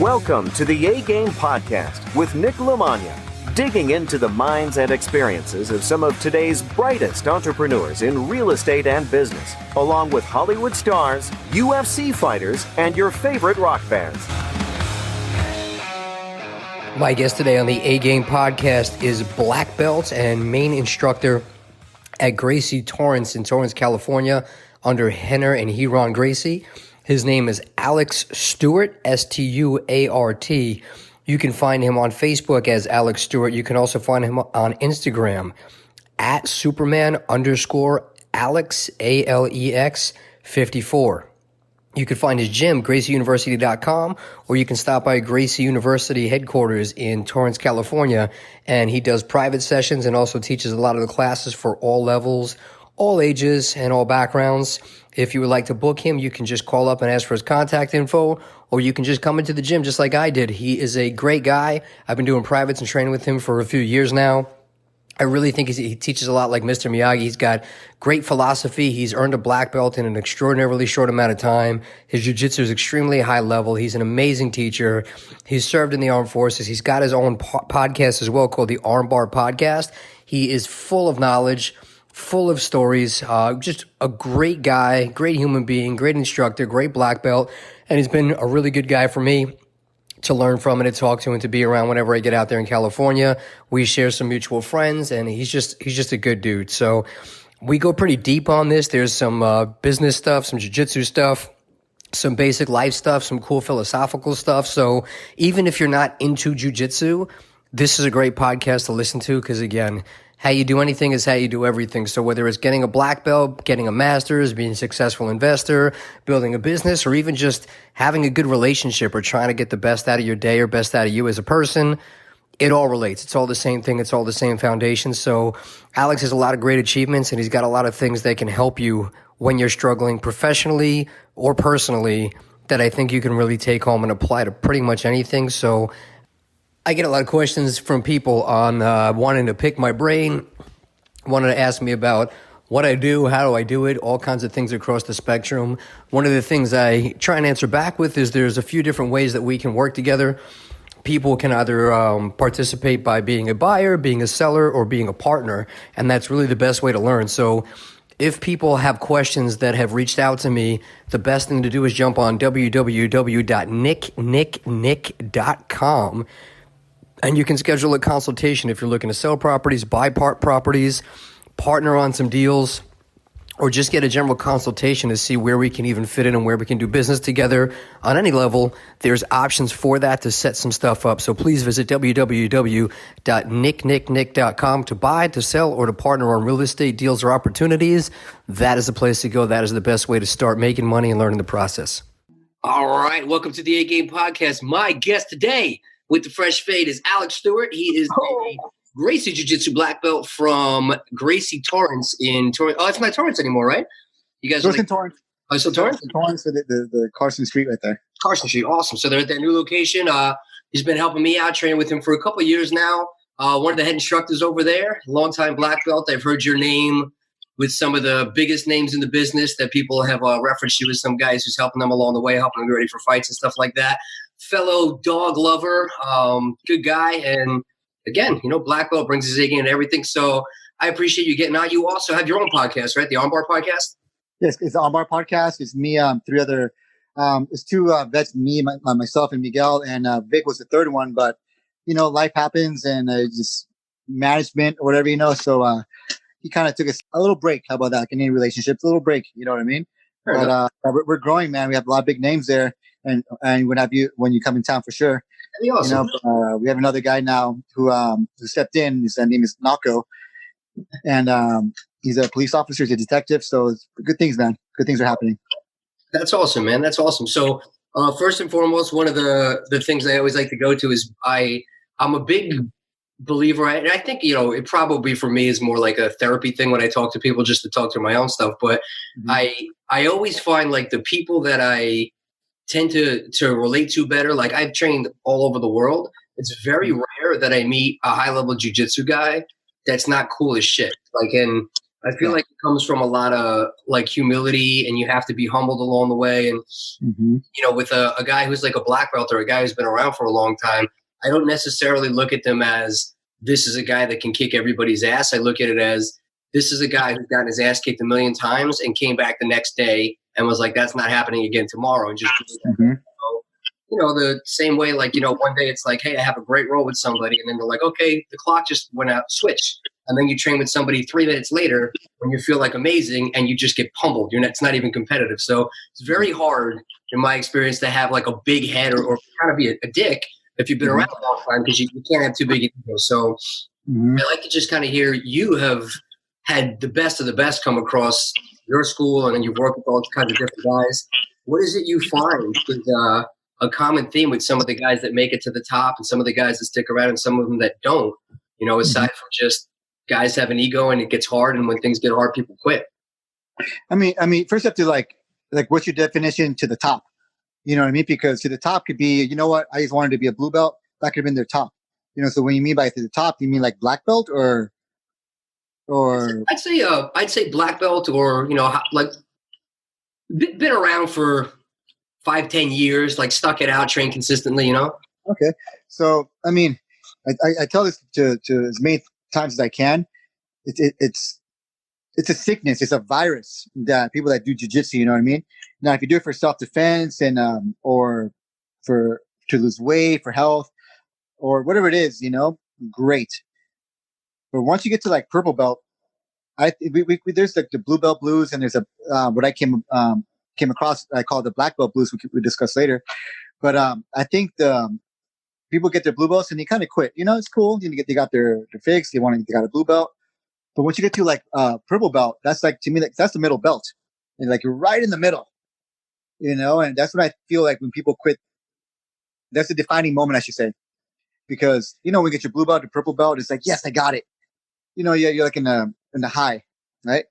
Welcome to the A-Game Podcast with Nick LaMagna, digging into the minds and experiences of some of today's brightest entrepreneurs in real estate and business, along with Hollywood stars, UFC fighters, and your favorite rock bands. My guest today on the A-Game Podcast is black belt and main instructor at Gracie Torrens in Torrance, California, under Henner and Heron Gracie. His name is Alex Stuart, Stuart. You can find him on Facebook as Alex Stuart. You can also find him on Instagram at Superman_Alex, ALEX 54. You can find his gym, GracieUniversity.com, or you can stop by Gracie University headquarters in Torrance, California, and he does private sessions and also teaches a lot of the classes for all levels, all ages, and all backgrounds. If you would like to book him, you can just call up and ask for his contact info, or you can just come into the gym just like I did. He is a great guy. I've been doing privates and training with him for a few years now. I really think he teaches a lot like Mr. Miyagi. He's got great philosophy. He's earned a black belt in an extraordinarily short amount of time. His jiu-jitsu is extremely high level. He's an amazing teacher. He's served in the armed forces. He's got his own podcast as well called the Armbar Podcast. He is full of knowledge, full of stories, just a great guy, great human being, great instructor, great black belt, and he's been a really good guy for me to learn from and to talk to and to be around whenever I get out there in California. We share some mutual friends, and he's just a good dude. So we go pretty deep on this. There's some business stuff, some jiu-jitsu stuff, some basic life stuff, some cool philosophical stuff. So even if you're not into jiu-jitsu, this is a great podcast to listen to because, again, how you do anything is how you do everything. So whether it's getting a black belt, getting a master's, being a successful investor, building a business, or even just having a good relationship or trying to get the best out of your day or best out of you as a person, it all relates. It's all the same thing. It's all the same foundation. So Alex has a lot of great achievements, and he's got a lot of things that can help you when you're struggling professionally or personally that I think you can really take home and apply to pretty much anything. So I get a lot of questions from people on wanting to pick my brain, wanting to ask me about what I do, how do I do it, all kinds of things across the spectrum. One of the things I try and answer back with is there's a few different ways that we can work together. People can either participate by being a buyer, being a seller, or being a partner, and that's really the best way to learn. So if people have questions that have reached out to me, the best thing to do is jump on www.nicknick.com. And you can schedule a consultation if you're looking to sell properties, buy properties, partner on some deals, or just get a general consultation to see where we can even fit in and where we can do business together on any level. There's options for that to set some stuff up. So please visit www.nicknick.com to buy, to sell, or to partner on real estate deals or opportunities. That is the place to go. That is the best way to start making money and learning the process. All right. Welcome to the A-Game Podcast. My guest today with the fresh fade is Alex Stuart. He is a Gracie Jiu Jitsu black belt from Gracie Torrens in Torrance. Oh, it's not Torrance anymore, right? You guys are Torrance. Oh, so Torrance? Torrance, the Carson Street right there. Carson Street, awesome. So they're at that new location. He's been helping me out, training with him for a couple of years now. One of the head instructors over there, longtime black belt. I've heard your name with some of the biggest names in the business that people have referenced you as some guys who's helping them along the way, helping them get ready for fights and stuff like that. Fellow dog lover, good guy, and again, black belt brings his A game and everything. So I appreciate you getting out. You also have your own podcast, right? The Armbar Podcast. Yes, it's the Armbar Podcast. It's me, three other. It's two vets, me, myself, and Miguel, and Vic was the third one. But life happens, and just management or whatever, So he kind of took a little break. How about that? Like in any relationships, a little break. You know what I mean? But we're growing, man. We have a lot of big names there. And when you come in town for sure. That'd be awesome. We have another guy now who stepped in. His name is Nako, and he's a police officer. He's a detective. So it's good things, man. Good things are happening. That's awesome, man. That's awesome. So first and foremost, one of the things I always like to go to is I'm a big believer. And I think it probably for me is more like a therapy thing when I talk to people, just to talk through my own stuff. But I always find like the people that I tend to relate to better. Like I've trained all over the world. It's very rare that I meet a high level jiu-jitsu guy that's not cool as shit. Like, and I feel like it comes from a lot of like humility, and you have to be humbled along the way. And, with a guy who's like a black belt or a guy who's been around for a long time, I don't necessarily look at them as this is a guy that can kick everybody's ass. I look at it as this is a guy who's gotten his ass kicked a million times and came back the next day and was like, that's not happening again tomorrow. And just, the same way, like, one day it's like, hey, I have a great roll with somebody. And then they're like, okay, the clock just went out, switch. And then you train with somebody 3 minutes later when you feel like amazing and you just get pummeled. It's not even competitive. So it's very hard, in my experience, to have like a big head or kind of be a dick if you've been around a long time, because you can't have too big an ego. So I like to just kind of hear you have had the best of the best come across your school, and then you've worked with all kinds of different guys. What is it you find is a common theme with some of the guys that make it to the top and some of the guys that stick around and some of them that don't, aside from just guys have an ego and it gets hard, and when things get hard, people quit? I mean, first you have to like what's your definition to the top? You know what I mean? Because to the top could be, I just wanted to be a blue belt. That could have been their top. So when you mean by to the top, do you mean like black belt or? I'd say black belt, or like been around for 5-10 years, like stuck it out, trained consistently. Okay, so I mean, I tell this to as many times as I can. It's a sickness. It's a virus that people that do jiu-jitsu, you know what I mean? Now, if you do it for self-defense and or to lose weight, for health, or whatever it is, great. But once you get to like purple belt, there's like the blue belt blues, and there's a what I came across, I call the black belt blues, we discuss later. But I think the people get their blue belts and they kind of quit. It's cool. They got their fix. They got a blue belt. But once you get to like purple belt, that's like, to me, like, that's the middle belt. And like you're right in the middle, and that's what I feel like when people quit. That's a defining moment, I should say. Because, when you get your blue belt to purple belt, it's like, yes, I got it. You're like in the high, right?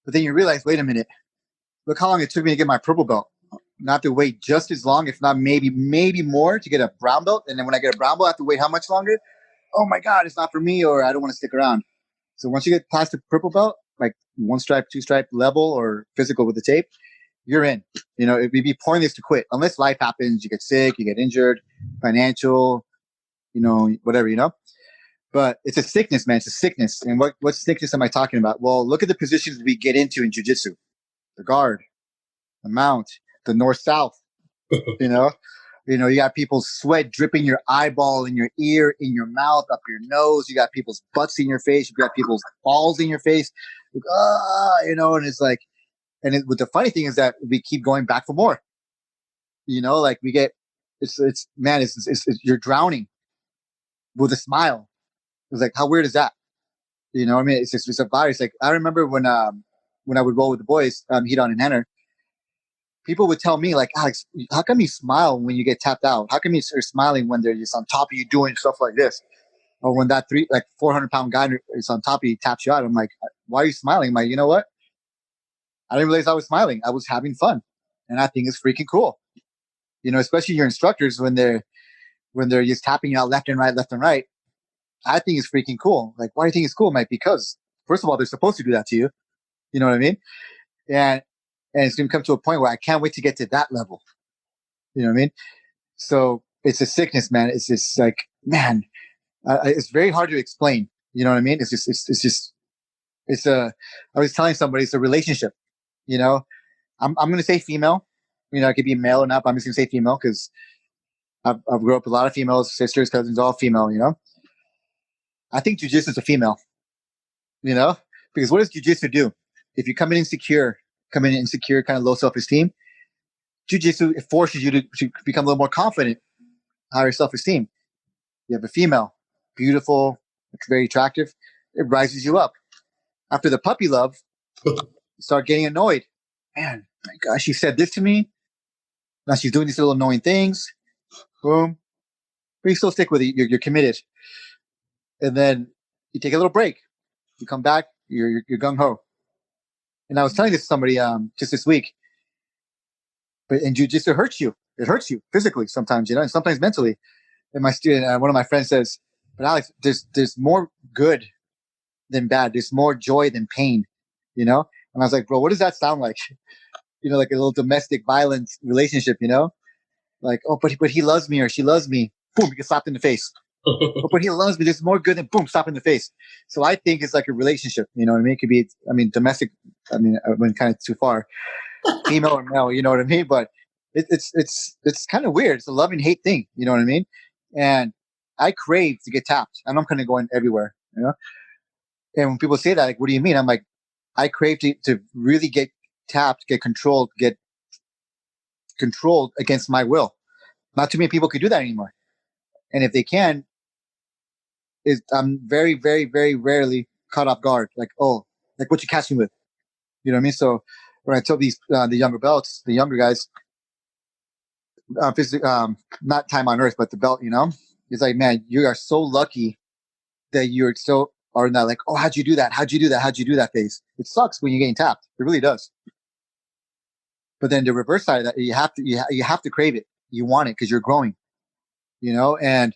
But then you realize, wait a minute, look how long it took me to get my purple belt. I have to wait just as long, if not maybe more, to get a brown belt. And then when I get a brown belt, I have to wait how much longer? Oh my God, it's not for me, or I don't want to stick around. So once you get past the purple belt, like 1 stripe, 2 stripe level or physical with the tape, you're in. It'd be pointless to quit unless life happens. You get sick, you get injured, financial, whatever, But it's a sickness, man. It's a sickness. And what sickness am I talking about? Well, look at the positions we get into in jiu-jitsu. The guard, the mount, the north-south, you got people's sweat dripping your eyeball, in your ear, in your mouth, up your nose. You got people's butts in your face. You got people's balls in your face. And it's like, but the funny thing is that we keep going back for more. Like we get, it's you're drowning with a smile. It's like, how weird is that? It's a virus. Like I remember when I would roll with the boys, Heat On and Henner, people would tell me like, Alex, how come you smile when you get tapped out? How come you're smiling when they're just on top of you doing stuff like this? Or when that 400-pound guy is on top of you, taps you out. I'm like, why are you smiling? I'm like, you know what? I didn't realize I was smiling. I was having fun. And I think it's freaking cool. Especially your instructors when they're just tapping you out left and right. I think it's freaking cool. Like, why do you think it's cool, Mike? Because first of all, they're supposed to do that to you. You know what I mean? And it's going to come to a point where I can't wait to get to that level. You know what I mean? So it's a sickness, man. It's just like, man, it's very hard to explain. You know what I mean? I was telling somebody, it's a relationship. I'm going to say female. It could be male or not, but I'm just going to say female because I've grown up with a lot of females, sisters, cousins, all female, I think jiu-jitsu is a female, because what does jiu-jitsu do? If you come in insecure, kind of low self-esteem, jiu-jitsu, it forces you to become a little more confident, higher self-esteem. You have a female, beautiful, very attractive. It rises you up. After the puppy love, you start getting annoyed. Man, my gosh, she said this to me. Now she's doing these little annoying things. Boom. But you still stick with it. You're committed. And then you take a little break. You come back, you're gung-ho. And I was telling this to somebody just this week. But in jiu-jitsu, it hurts you. It hurts you physically sometimes, and sometimes mentally. And my student, one of my friends says, but Alex, there's more good than bad. There's more joy than pain, you know? And I was like, bro, what does that sound like? You know, like a little domestic violence relationship, you know? Like, oh, but he loves me or she loves me. Boom, you get slapped in the face. Oh, but he loves me. There's more good than boom, slap in the face. So I think it's like a relationship. You know what I mean? It could be, I mean, domestic. I mean, I went kind of too far. Female or male, you know what I mean? But it's kind of weird. It's a love and hate thing. You know what I mean? And I crave to get tapped. I know I'm kind of going everywhere, you know? And when people say that, like, what do you mean? I'm like, I crave to really get tapped, get controlled against my will. Not too many people could do that anymore. And if they can, I'm very, very, very rarely caught off guard. Like, oh, like what you catch me with? You know what I mean? So when I tell these, the younger belts, the younger guys, not time on earth, but the belt, you know, it's like, man, you are so lucky that you're so, or not like, oh, how'd you do that? How'd you do that? How'd you do that phase? It sucks when you're getting tapped. It really does. But then the reverse side of that, you have to crave it. You want it because you're growing, you know, and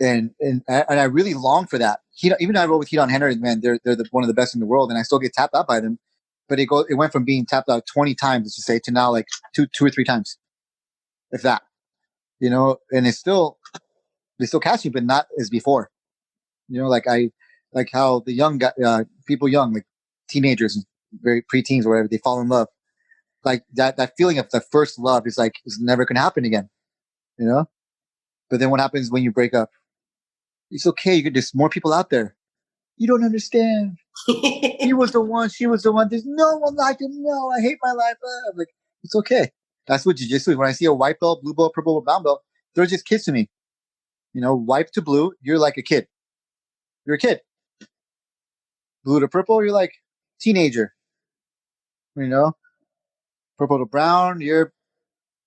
I really long for that. Even though I roll with Heat on Henry, man, they're one of the best in the world, and I still get tapped out by them. But it went from being tapped out 20 times, let's just say, to now like two or three times, if that, you know. And they still catch me, but not as before. You know, like how the young people, like teenagers, very preteens or whatever, they fall in love. Like that feeling of the first love is never going to happen again, you know. But then what happens when you break up? It's okay. There's more people out there. You don't understand. He was the one. She was the one. There's no one like him. No, I hate my life. I'm like, it's okay. That's what jiu-jitsu is. When I see a white belt, blue belt, purple belt, brown belt, they're just kids to me. You know, white to blue, you're like a kid. You're a kid. Blue to purple, you're like teenager. You know, purple to brown, you're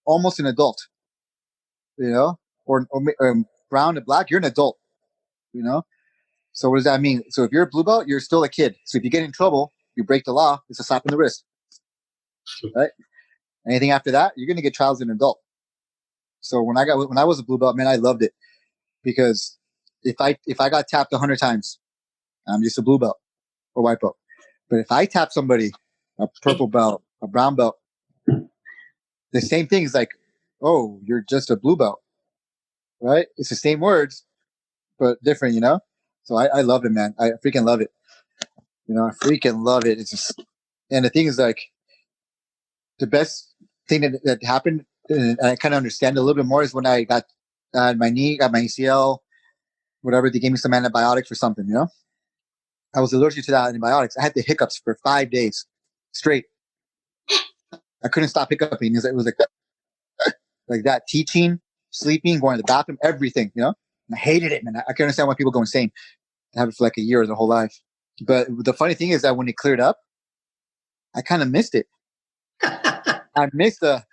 almost an adult. You know, or brown to black, you're an adult. You know. So what does that mean? So if you're a blue belt, you're still a kid. So if you get in trouble, you break the law, it's a slap in the wrist. Right? Anything after that, you're going to get trials as an adult. So when I was a blue belt, man, I loved it because if I got tapped 100 times, I'm just a blue belt or white belt. But if I tap somebody, a purple belt, a brown belt, the same thing is like, oh, you're just a blue belt, right? It's the same words, but different, you know? So I love it, man. I freaking love it. You know, I freaking love it. It's just, and the thing is, like, the best thing that happened, and I kind of understand it a little bit more, is when I got my knee, got my ACL, whatever. They gave me some antibiotics or something, you know? I was allergic to that antibiotics. I had the hiccups for 5 days straight. I couldn't stop hiccuping. It was like that, teaching, sleeping, going to the bathroom, everything, you know? And I hated it, man. I can understand why people go insane. I have it for like a year or their whole life. But the funny thing is that when it cleared up, I kind of missed it. I missed the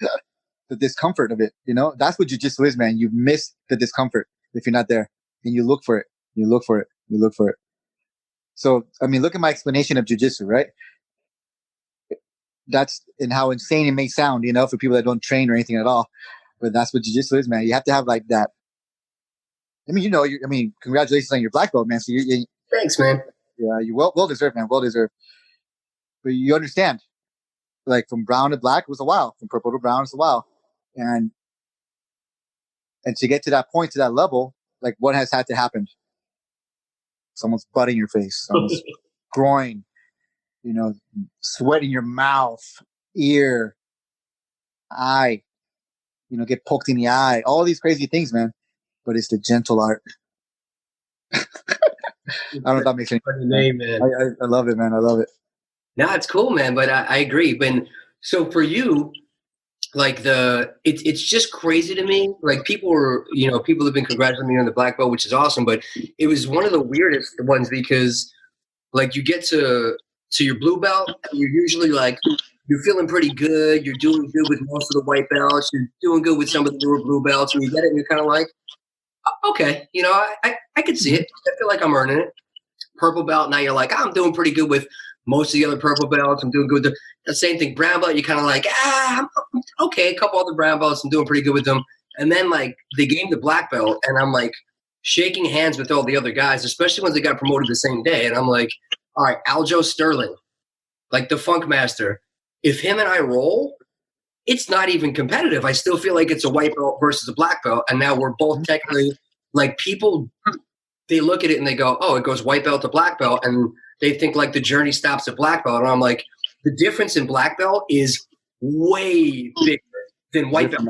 discomfort of it, you know? That's what jiu-jitsu is, man. You miss the discomfort if you're not there. And you look for it. You look for it. You look for it. So, I mean, look at my explanation of jiu-jitsu, right? That's and how insane it may sound, you know, for people that don't train or anything at all. But that's what jiu-jitsu is, man. You have to have like that. I mean, you know, congratulations on your black belt, man. So Thanks, man. Yeah, you well deserved, man. Well deserved. But you understand, like from brown to black was a while. From purple to brown is a while. And to get to that point, to that level, like what has had to happen? Someone's butt in your face, someone's groin, you know, sweat in your mouth, ear, eye, you know, get poked in the eye, all these crazy things, man. But it's the gentle art. I don't know if that makes any sense. Name, man. I love it, man. I love it. No, it's cool, man. But I agree. But so for you, like it's just crazy to me. Like people have been congratulating me on the black belt, which is awesome. But it was one of the weirdest ones because like you get to your blue belt, and you're usually like you're feeling pretty good. You're doing good with most of the white belts. You're doing good with some of the newer blue belts, and you get it, and you're kind of like, okay, you know, I could see it. I feel like I'm earning it. Purple belt, now you're like, I'm doing pretty good with most of the other purple belts. I'm doing good with the same thing. Brown belt, you're kind of like, I'm okay. A couple other brown belts, I'm doing pretty good with them. And then like they gave me the black belt, and I'm like, shaking hands with all the other guys, especially when they got promoted the same day. And I'm like, all right, Aljo Sterling, like the Funk Master, if him and I roll, it's not even competitive. I still feel like it's a white belt versus a black belt. And now we're both technically, like, people, they look at it and they go, oh, it goes white belt to black belt. And they think like the journey stops at black belt. And I'm like, the difference in black belt is way bigger than white belt.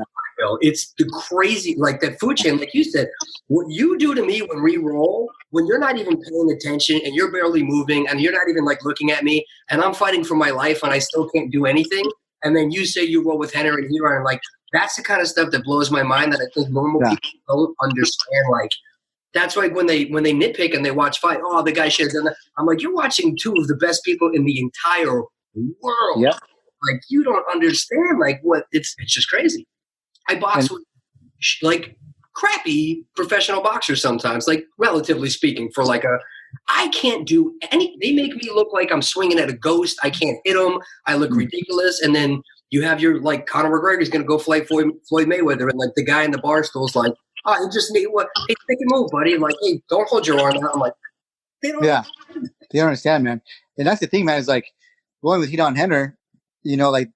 It's the crazy, like that food chain, like you said, what you do to me when we roll, when you're not even paying attention and you're barely moving and you're not even like looking at me and I'm fighting for my life and I still can't do anything. And then you say you roll with Henry and Hero, and like, that's the kind of stuff that blows my mind that I think normal people don't understand. Like, that's like when they nitpick and they watch fight, oh, the guy should have done that. I'm like, you're watching two of the best people in the entire world. Yeah. Like, you don't understand, like, what, it's just crazy. I box with, like, crappy professional boxers sometimes, like, relatively speaking, for like I can't do any, they make me look like I'm swinging at a ghost. I can't hit them. I look ridiculous. And then you have your, like, Conor McGregor's going to go fight Floyd Mayweather. And, like, the guy in the bar stool's like, oh, you just need what? Hey, take a move, buddy. I'm like, hey, don't hold your arm out. I'm like, they don't. Yeah. They don't understand, man. And that's the thing, man, is like, going with Hidon Henner, you know, like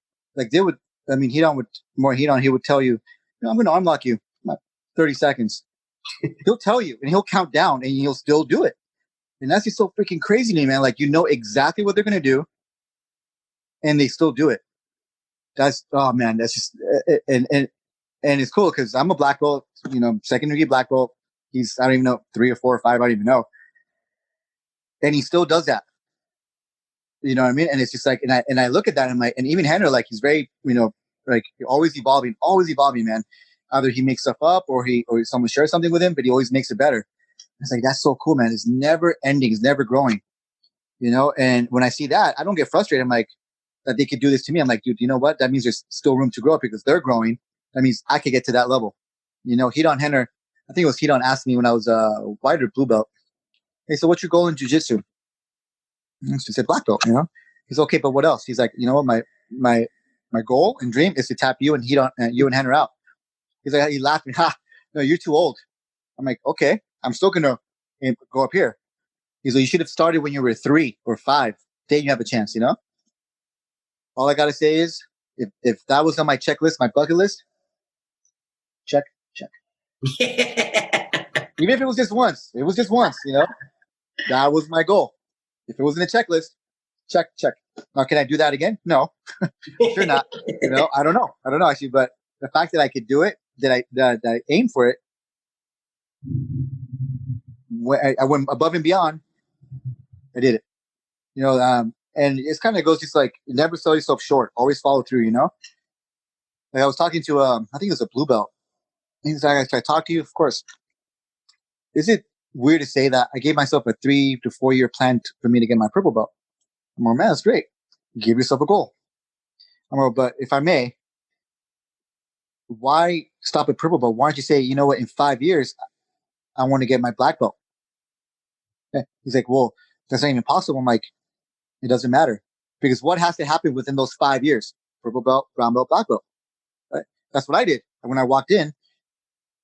they would, I mean, Hidon would, more Hidon, he would tell you, I'm going to arm lock you. 30 seconds. He'll tell you and he'll count down and he'll still do it. And that's just so freaking crazy to me, man. Like, you know exactly what they're going to do and they still do it. That's, oh man, that's just, and it's cool because I'm a black belt, you know, second degree black belt. He's, I don't even know, 3 or 4 or 5, I don't even know. And he still does that. You know what I mean? And it's just like, and I look at that and I'm like, and even Henry, like, he's very, you know, like, always evolving, man. Either he makes stuff up or someone shares something with him, but he always makes it better. It's like, that's so cool, man. It's never ending. It's never growing, you know? And when I see that, I don't get frustrated. I'm like, that they could do this to me. I'm like, dude, you know what? That means there's still room to grow because they're growing. That means I could get to that level. You know, Hidon Henner, I think it was Hidon asked me when I was a white or blue belt. Hey, so what's your goal in jiu-jitsu? I said black belt, you know? He's okay, but what else? He's like, you know what? My goal and dream is to tap you and you and Henner out. He's like, he laughed me. Ha, no, you're too old. I'm like, okay, I'm still going to go up here. He's like, you should have started when you were 3 or 5. Then you have a chance, you know? All I got to say is, if that was on my checklist, my bucket list, check. Even if it was just once, you know? That was my goal. If it was in a checklist, check. Now, can I do that again? No, sure not. You know, I don't know actually, but the fact that I could do it, that I aimed for it, when I went above and beyond, I did it. You know, and it's kind of goes just like, never sell yourself short. Always follow through, you know? Like, I was talking to, I think it was a blue belt. He's like, can I talk to you? Of course. Is it weird to say that I gave myself a 3 to 4 year plan for me to get my purple belt? I'm like, man, that's great. Give yourself a goal. I'm like, but if I may, why stop at purple belt? Why don't you say, you know what, in 5 years, I want to get my black belt? He's like, well, that's not even possible. I'm like, it doesn't matter. Because what has to happen within those 5 years? Purple belt, brown belt, black belt. Right? That's what I did. And when I walked in,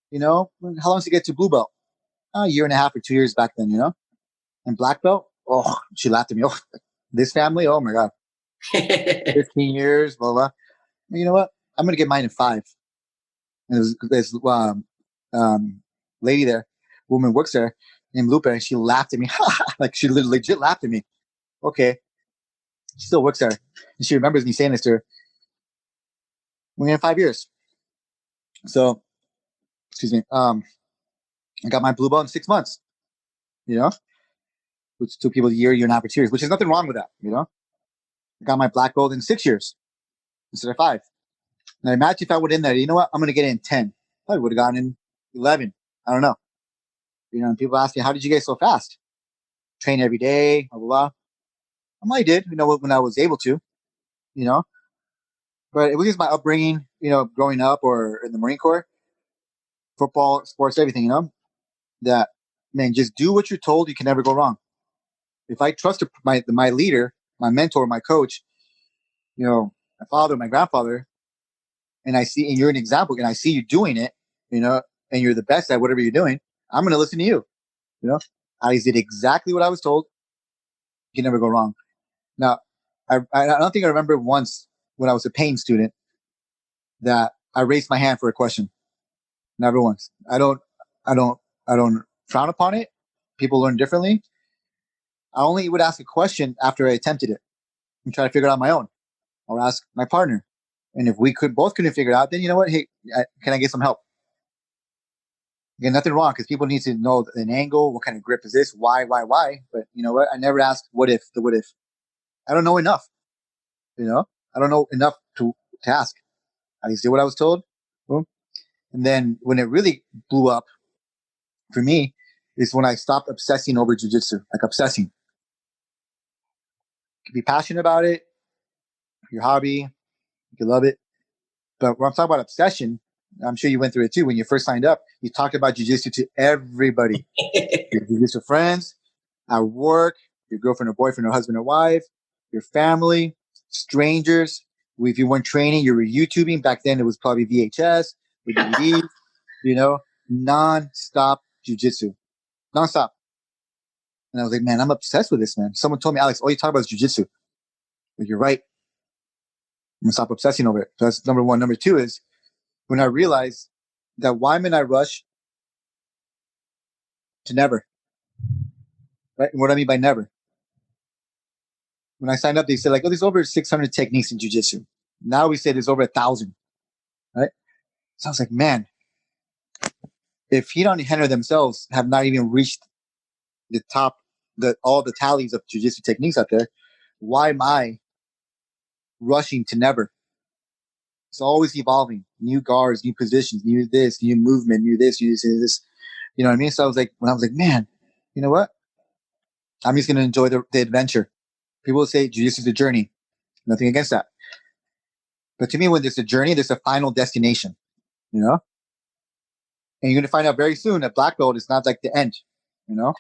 you know, how long to get to blue belt? A year and a half or 2 years back then, you know? And black belt, oh, she laughed at me. Oh, this family, oh my God. 15 years, blah, blah. You know what? I'm going to get mine in 5. And there's lady there, woman works there, named Lupe, and she laughed at me. Like, she legit laughed at me. Okay. She still works there. And she remembers me saying this to her. We're in 5 years. So, excuse me. I got my blue belt in 6 months, you know, which took people a year and a half or 2 years, which is nothing wrong with that, you know. I got my black belt in 6 years instead of 5. Now imagine if I would in there, you know what, I'm going to get it in 10. I would have gotten in 11. I don't know. You know, and people ask me, how did you get so fast? Train every day, blah, blah, blah. I did, you know, when I was able to, you know. But it was just my upbringing, you know, growing up or in the Marine Corps, football, sports, everything, you know. That, man, just do what you're told. You can never go wrong. If I trust my leader, my mentor, my coach, you know, my father, my grandfather, and you're an example, and I see you doing it, you know, and you're the best at whatever you're doing, I'm going to listen to you. You know, I did exactly what I was told. You can never go wrong. Now, I don't think I remember once when I was a paying student that I raised my hand for a question. Never once. I don't frown upon it. People learn differently. I only would ask a question after I attempted it and try to figure it out on my own, or ask my partner. And if we couldn't figure it out, then you know what? Hey, can I get some help? Again, nothing wrong, because people need to know an angle, what kind of grip is this, why. But you know what? I never asked what if. I don't know enough. You know, I don't know enough to ask. I just did what I was told. Boom. And then when it really blew up for me is when I stopped obsessing over jiu-jitsu, like obsessing. You can be passionate about it, your hobby, you can love it. But when I'm talking about obsession, I'm sure you went through it too. When you first signed up, you talked about jiu-jitsu to everybody. Your jiu-jitsu friends, at work, your girlfriend or boyfriend or husband or wife, your family, strangers. If you weren't training, you were YouTubing. Back then, it was probably VHS or DVD, you know, non-stop jiu-jitsu. Non-stop. And I was like, man, I'm obsessed with this, man. Someone told me, Alex, all you talk about is jiu-jitsu. But you're right. I'm going to stop obsessing over it. So that's number one. Number two is when I realized that why am I rush to never? Right? And what do I mean by never? When I signed up, they said like, oh, there's over 600 techniques in jiu-jitsu. Now we say there's over 1,000. Right? So I was like, man, if Hidon and Henner themselves have not even reached the top, all the tallies of jiu-jitsu techniques out there, why am I rushing to never? It's always evolving. New guards, new positions, new this, new movement, new this, new this. You know what I mean? So I was like, man, you know what? I'm just going to enjoy the adventure. People say jiu-jitsu is a journey. Nothing against that. But to me, when there's a journey, there's a final destination, you know? And you're going to find out very soon that black belt is not like the end, you know?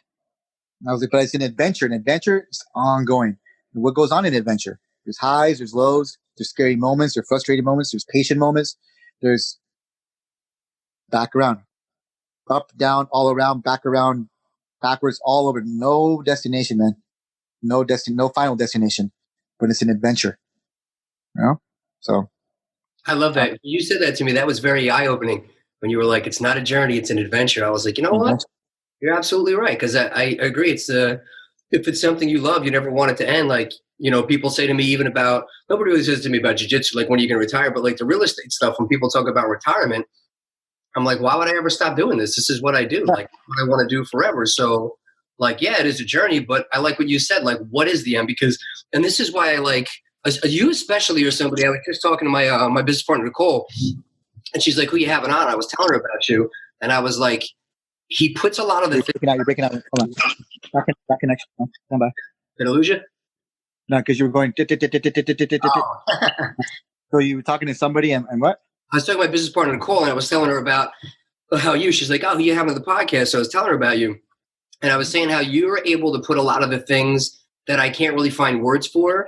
And I was like, but it's an adventure. An adventure is ongoing. And what goes on in adventure? There's highs, there's lows, there's scary moments, there's frustrating moments, there's patient moments, there's back around, up, down, all around, back around, backwards, all over. No destination, man. No final destination, but it's an adventure, you know? So. I love that. You said that to me. That was very eye-opening when you were like, it's not a journey, it's an adventure. I was like, you know what? You're absolutely right. Because I agree. It's if it's something you love, you never want it to end. Like, you know, people say to me even about, nobody really says to me about jiu-jitsu, like when are you going to retire? But like the real estate stuff, when people talk about retirement, I'm like, why would I ever stop doing this? This is what I do. Like what I want to do forever. So like, yeah, it is a journey, but I like what you said. Like, what is the end? Because, and this is why I like, you especially or somebody, I was just talking to my my business partner, Nicole, and she's like, who you having on? I was telling her about you. And I was like, he puts a lot of the You're breaking out. Hold on. Back connection. Stand by. Did I lose you? No, because you were going. So you were talking to somebody and what? I was talking to my business partner, Nicole, and I was telling her about how she's like, oh, who you having on the podcast? So I was telling her about you. And I was saying how you were able to put a lot of the things that I can't really find words for.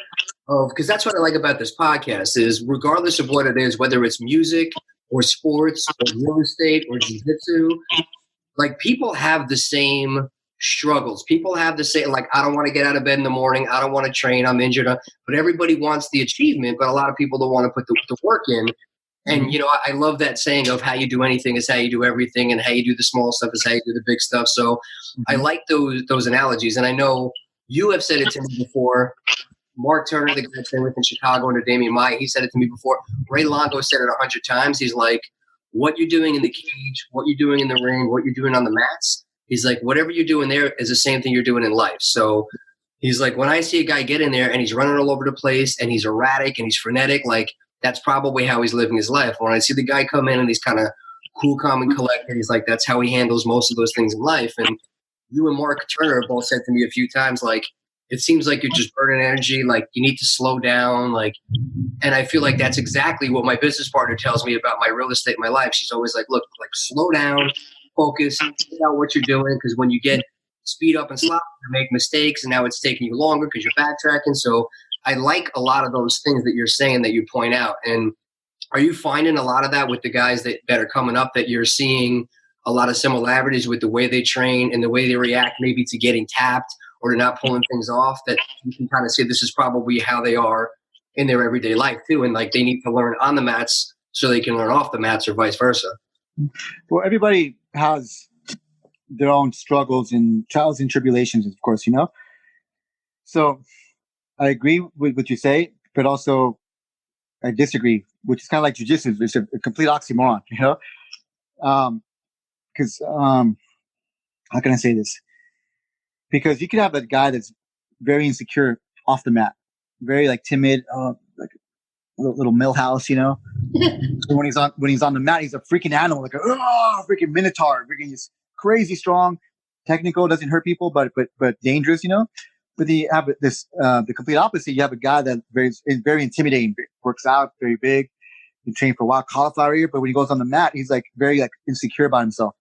Because that's what I like about this podcast is regardless of what it is, whether it's music or sports or real estate or jiu-jitsu, like people have the same struggles. People have the same, like, I don't want to get out of bed in the morning. I don't want to train. I'm injured. But everybody wants the achievement, but a lot of people don't want to put the work in. And, you know, I love that saying of how you do anything is how you do everything, and how you do the small stuff is how you do the big stuff. So I like those analogies. And I know you have said it to me before. Mark Turner, the guy I trained with in Chicago under Damian Maya, he said it to me before. Ray Longo said it 100 times. He's like, what you're doing in the cage, what you're doing in the ring, what you're doing on the mats, he's like, whatever you're doing there is the same thing you're doing in life. So he's like, when I see a guy get in there and he's running all over the place and he's erratic and he's frenetic, like that's probably how he's living his life. When I see the guy come in and he's kind of cool, calm, and collected, he's like, that's how he handles most of those things in life. And you and Mark Turner both said to me a few times, like, it seems like you're just burning energy, like you need to slow down, like, and I feel like that's exactly what my business partner tells me about my real estate, my life. She's always like, look, like slow down, focus, figure out what you're doing, because when you get speed up and slop, you make mistakes, and now it's taking you longer because you're backtracking. So I like a lot of those things that you're saying that you point out. And are you finding a lot of that with the guys that are coming up that you're seeing a lot of similarities with the way they train and the way they react maybe to getting tapped or to not pulling things off, that you can kind of say this is probably how they are in their everyday life too. And like they need to learn on the mats so they can learn off the mats or vice versa. Well, everybody has their own struggles and trials and tribulations, of course, you know? So I agree with what you say, but also I disagree, which is kind of like jujitsu. It's a complete oxymoron, you know? Because how can I say this? Because you can have a guy that's very insecure off the mat, very like timid, like a little Millhouse, you know. And when he's on the mat, he's a freaking animal, like a freaking minotaur, freaking just crazy strong, technical, doesn't hurt people, but dangerous, you know. But you have this the complete opposite. You have a guy that is very intimidating, works out, very big, can train for a while, cauliflower ear, but when he goes on the mat, he's like very like insecure about himself,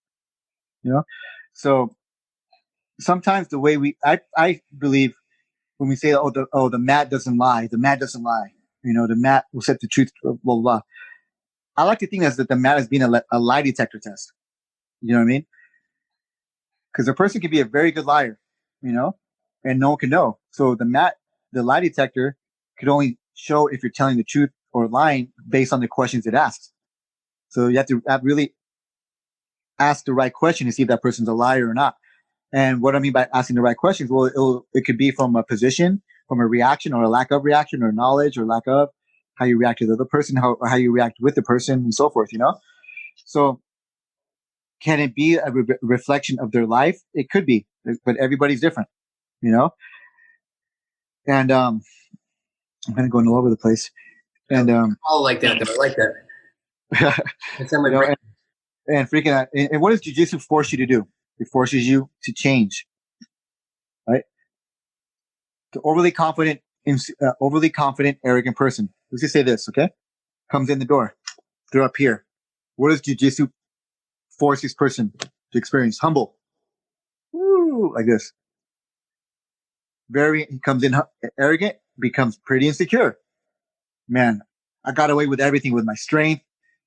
you know. So sometimes the way I believe when we say the mat doesn't lie, the mat doesn't lie, you know, the mat will set the truth, blah blah blah. I like to think that the mat is being a lie detector test. You know what I mean? Because a person can be a very good liar, you know, and no one can know. So the lie detector could only show if you're telling the truth or lying based on the questions it asks. So you have to really ask the right question to see if that person's a liar or not. And what I mean by asking the right questions, well, it could be from a position, from a reaction or a lack of reaction or knowledge or lack of how you react to the other person, how you react with the person and so forth, you know? So can it be a reflection of their life? It could be, but everybody's different, you know? And I'm kind of going all over the place. And I like that, though. I like that. That's you know, and freaking, and what does jiu-jitsu force you to do? It forces you to change, right? The overly confident, arrogant person. Let's just say this, okay? Comes in the door. They're up here. What does jiu-jitsu force this person to experience? Humble. Woo, like this. He comes in arrogant, becomes pretty insecure. Man, I got away with everything, with my strength,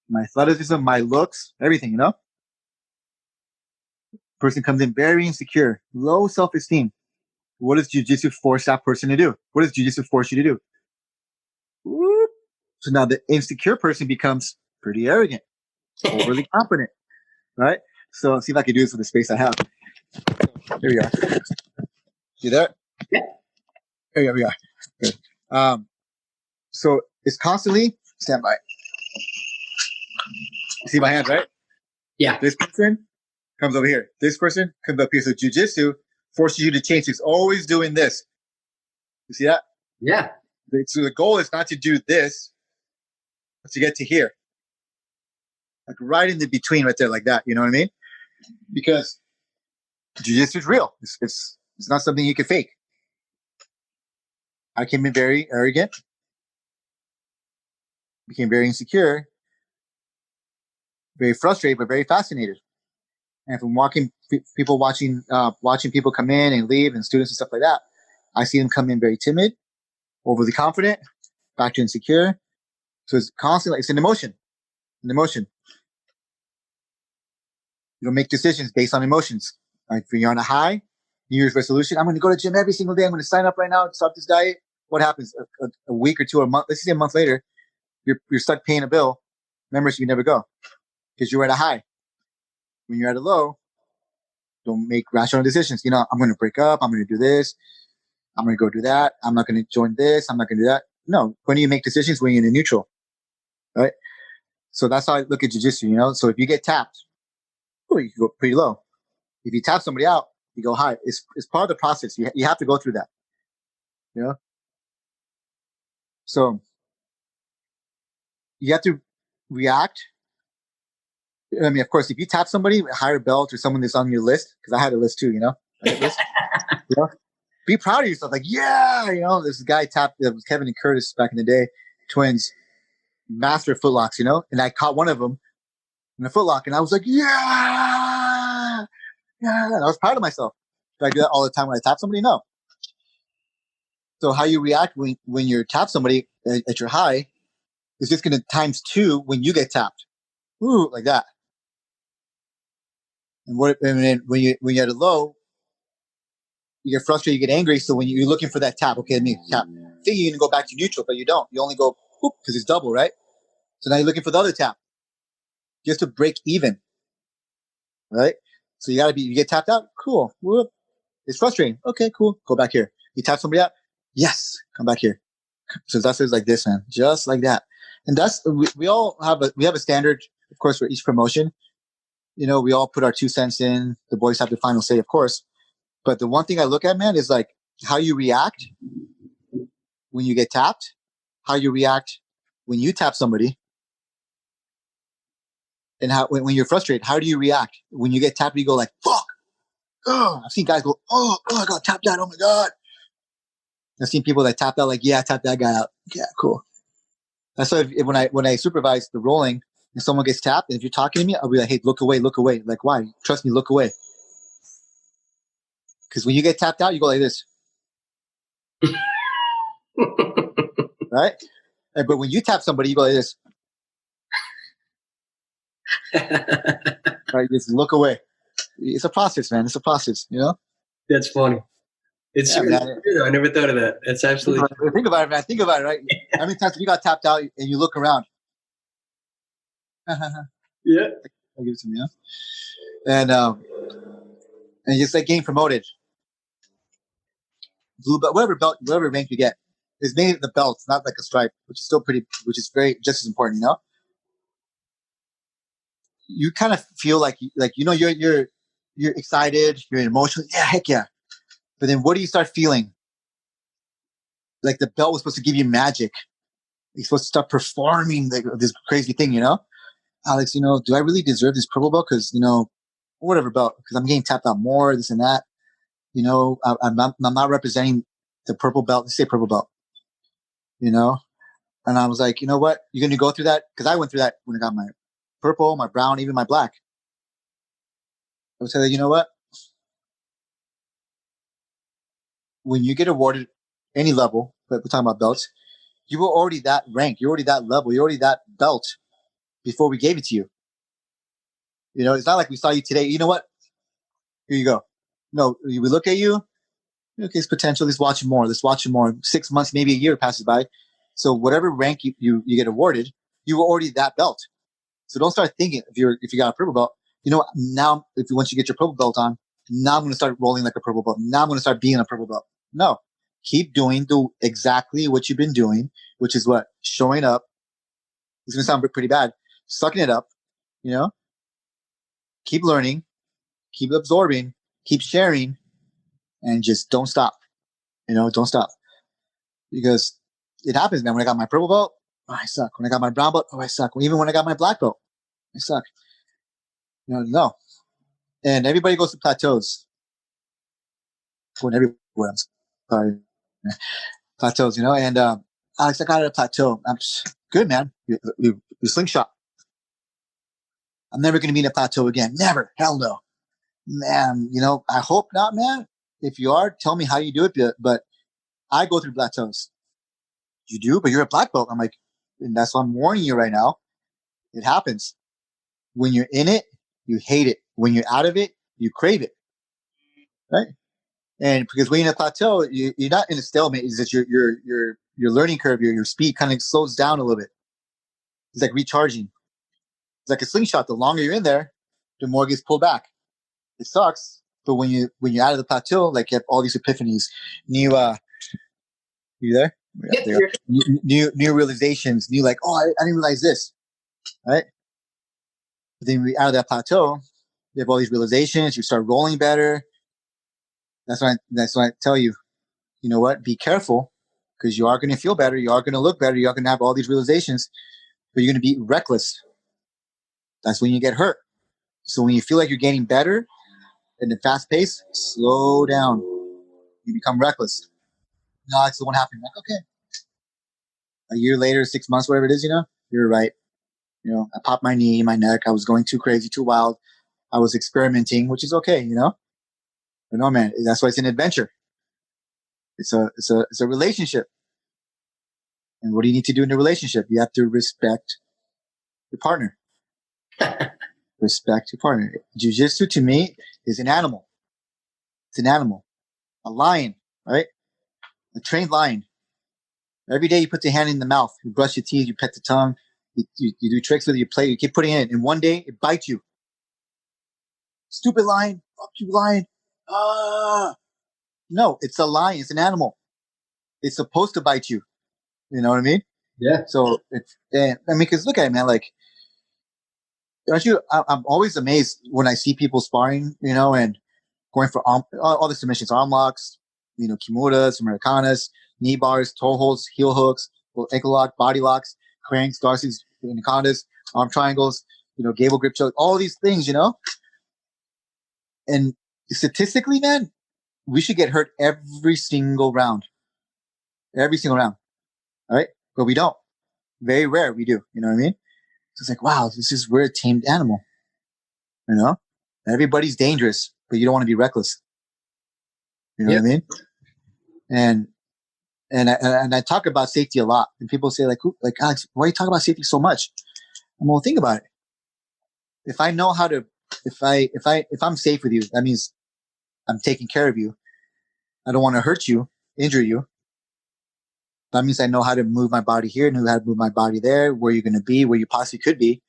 my athleticism, my looks, everything, you know? Person comes in very insecure, low self-esteem. What does jiu-jitsu force that person to do? What does jiu-jitsu force you to do? Whoop. So now the insecure person becomes pretty arrogant, overly confident, right? So see if I can do this with the space I have. Here we are. You there? Yeah. Here we are. Good. So it's constantly stand by. You see my hand, right? Yeah. This person comes over here. This person comes up here. So jiu-jitsu forces you to change. It's always doing this. You see that? Yeah. So the goal is not to do this, but to get to here. Like right in the between right there, like that. You know what I mean? Because jiu-jitsu is real. It's not something you can fake. I came in very arrogant, became very insecure, very frustrated, but very fascinated. And from watching people come in and leave and students and stuff like that, I see them come in very timid, overly confident, back to insecure. So it's constantly, it's an emotion. You don't make decisions based on emotions. Like when you're on a high, New Year's resolution, I'm going to go to the gym every single day. I'm going to sign up right now and start this diet. What happens? A week or two or a month, let's say a month later, you're stuck paying a bill. Membership, you never go because you're at a high. When you're at a low, don't make rational decisions. You know, I'm going to break up. I'm going to do this. I'm going to go do that. I'm not going to join this. I'm not going to do that. No. When do you make decisions? When you're in a neutral, right? So that's how I look at jiu-jitsu, you know? So if you get tapped, you can go pretty low. If you tap somebody out, you go high. It's part of the process. You have to go through that, you know? So you have to react. I mean, of course, if you tap somebody, a higher belt or someone that's on your list, because I had a list too, you know? List, you know? Be proud of yourself. Like, yeah, you know, this guy tapped, it was Kevin and Curtis back in the day, twins, master of footlocks, you know? And I caught one of them in a footlock, and I was like, yeah. And I was proud of myself. Do I do that all the time when I tap somebody? No. So how you react when you tap somebody at your high is just going to times 2 when you get tapped. Ooh, like that. And then when you're at a low, you get frustrated, you get angry. So when you're looking for that tap, okay, let me tap. Think you're gonna go back to neutral, but you don't. You only go because it's double, right? So now you're looking for the other tap, just to break even, right? So you get tapped out. Cool. Whoop. It's frustrating. Okay, cool. Go back here. You tap somebody out. Yes. Come back here. So that's just like this, man. Just like that. And we all have a standard, of course, for each promotion. We all put our 2 cents in. The boys have the final say, of course. But the one thing I look at, man, is like how you react when you get tapped, how you react when you tap somebody, and how when you're frustrated, how do you react when you get tapped? You go like, "Fuck!" Oh, I've seen guys go, "Oh, I got tapped out. Oh my god!" I've seen people that tapped out like, "Yeah, I tapped that guy out." Yeah, cool. That's why when I supervise the rolling and someone gets tapped, and if you're talking to me, I'll be like, "Hey, look away, look away." Like, why? Trust me, look away. Because when you get tapped out, you go like this, right? But when you tap somebody, you go like this, right? Just look away. It's a process, man. It's a process, That's funny. It's Yeah, true. I never thought of that. That's absolutely true. Think about it, man. Think about it, right? How many times you got tapped out and you look around? Yeah. I'll give it to me, And just like getting promoted, blue belt, whatever rank you get, is mainly the belts, not like a stripe, which is very just as important. You kind of feel like you're excited, you're emotional, yeah, heck yeah. But then what do you start feeling? Like the belt was supposed to give you magic. You're supposed to start performing this crazy thing, Alex, do I really deserve this purple belt? Because, whatever belt, because I'm getting tapped out more, this and that. I'm not representing the purple belt. Let's say purple belt, And I was like, you know what? You're going to go through that? Because I went through that when I got my purple, my brown, even my black. I would say that, you know what? When you get awarded any level, but we're talking about belts, you were already that rank. You're already that level. You're already that belt before we gave it to you. It's not like we saw you today. You know what? Here you go. No, we look at you. Okay, it's potential. Let's watch more. 6 months, maybe a year passes by. So whatever rank you get awarded, you were already that belt. So don't start thinking if you got a purple belt. Now once you get your purple belt on, now I'm going to start rolling like a purple belt. Now I'm going to start being a purple belt. No, keep doing exactly what you've been doing, which is what? Showing up. It's going to sound pretty bad. Sucking it up, keep learning, keep absorbing, keep sharing, and just don't stop. Don't stop. Because it happens, man. When I got my purple belt, I suck. When I got my brown belt, I suck. Even when I got my black belt, I suck. No. And everybody goes to plateaus. Going everywhere. I'm sorry. Plateaus, And Alex, I got at a plateau. I'm just good, man. You slingshot. I'm never going to be in a plateau again. Never. Hell no. Man, I hope not, man. If you are, tell me how you do it. But I go through plateaus. You do, but you're a black belt. I'm like, and that's why I'm warning you right now. It happens. When you're in it, you hate it. When you're out of it, you crave it. Right? And because when you're in a plateau, you're not in a stalemate. It's that your learning curve, your speed kind of slows down a little bit. It's like recharging. It's like a slingshot. The longer you're in there, the more it gets pulled back. It sucks. But when you're out of the plateau, like you have all these epiphanies, new you there? Yeah, new realizations, new like, oh, I didn't realize this. Right? But then out of that plateau, you have all these realizations, you start rolling better. That's why I tell you, you know what? Be careful, because you are going to feel better, you are going to look better, you are going to have all these realizations, but you're going to be reckless. That's when you get hurt. So when you feel like you're getting better in the fast pace, slow down. You become reckless. No, it's the one happening. Like, okay. A year later, 6 months, whatever it is, you're right. I popped my knee, my neck. I was going too crazy, too wild. I was experimenting, which is okay, But no, man, that's why it's an adventure. It's a relationship. And what do you need to do in a relationship? You have to respect your partner. Respect your partner. Jiu-jitsu to me is an animal. It's an animal. A lion, right? A trained lion. Every day you put your hand in the mouth, you brush your teeth, you pet the tongue, you do tricks with it, you play, you keep putting it in. And one day it bites you. Stupid lion. Fuck you, lion. No, it's a lion. It's an animal. It's supposed to bite you. You know what I mean? Yeah. So because look at it, man. Like, aren't you? I'm always amazed when I see people sparring, and going for all the submissions, arm locks, kimuras, Americanas, knee bars, toe holds, heel hooks, ankle lock, body locks, cranks, Darcy's, anacondas, arm triangles, gable grip choke, all these things, And statistically, man, we should get hurt every single round. Every single round. All right? But we don't. Very rare we do. You know what I mean? So it's like, wow, we're a tamed animal. Everybody's dangerous, but you don't want to be reckless. You know what I mean? And I talk about safety a lot. And people say, like Alex, why are you talking about safety so much? I'm going to think about it. If I know how to, if I'm safe with you, that means I'm taking care of you. I don't want to hurt you, injure you. That means I know how to move my body here, know how to move my body there, where you're going to be, where you possibly could be.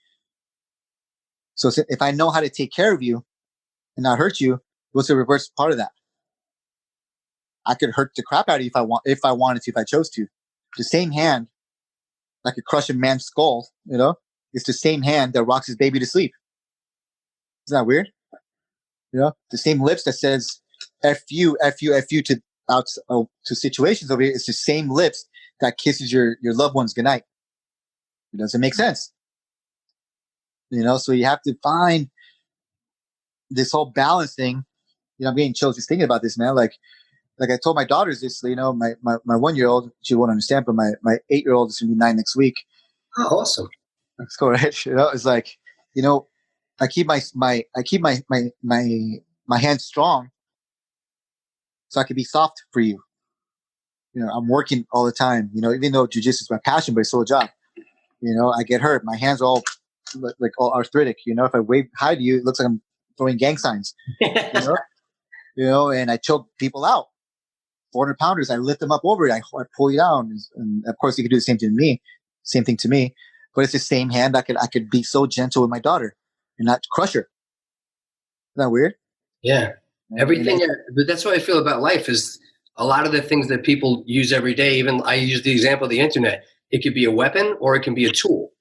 So if I know how to take care of you and not hurt you, what's the reverse part of that? I could hurt the crap out of you if I wanted to, if I chose to. The same hand that could crush a man's skull, it's the same hand that rocks his baby to sleep. Isn't that weird? The same lips that says F you to situations over here. It's the same lips that kisses your loved ones goodnight. It doesn't make sense. So you have to find this whole balance thing. I'm getting chills just thinking about this, man. Like I told my daughters this, my 1-year-old, she won't understand, but my 8-year-old is going to be 9 next week. Oh, awesome. That's cool, right? It's like, I keep my hands strong so I can be soft for you. I'm working all the time, even though jiu-jitsu is my passion, but it's still a job. I get hurt. My hands are all like all arthritic. If I wave hi to you, it looks like I'm throwing gang signs, and I choke people out. 400 pounders, I lift them up over it. I pull you down. And of course you could do the same thing to me, but it's the same hand. I could be so gentle with my daughter and not crush her. Isn't that weird? Yeah. Everything. But that's what I feel about life is a lot of the things that people use every day. Even I use the example of the internet. It could be a weapon or it can be a tool,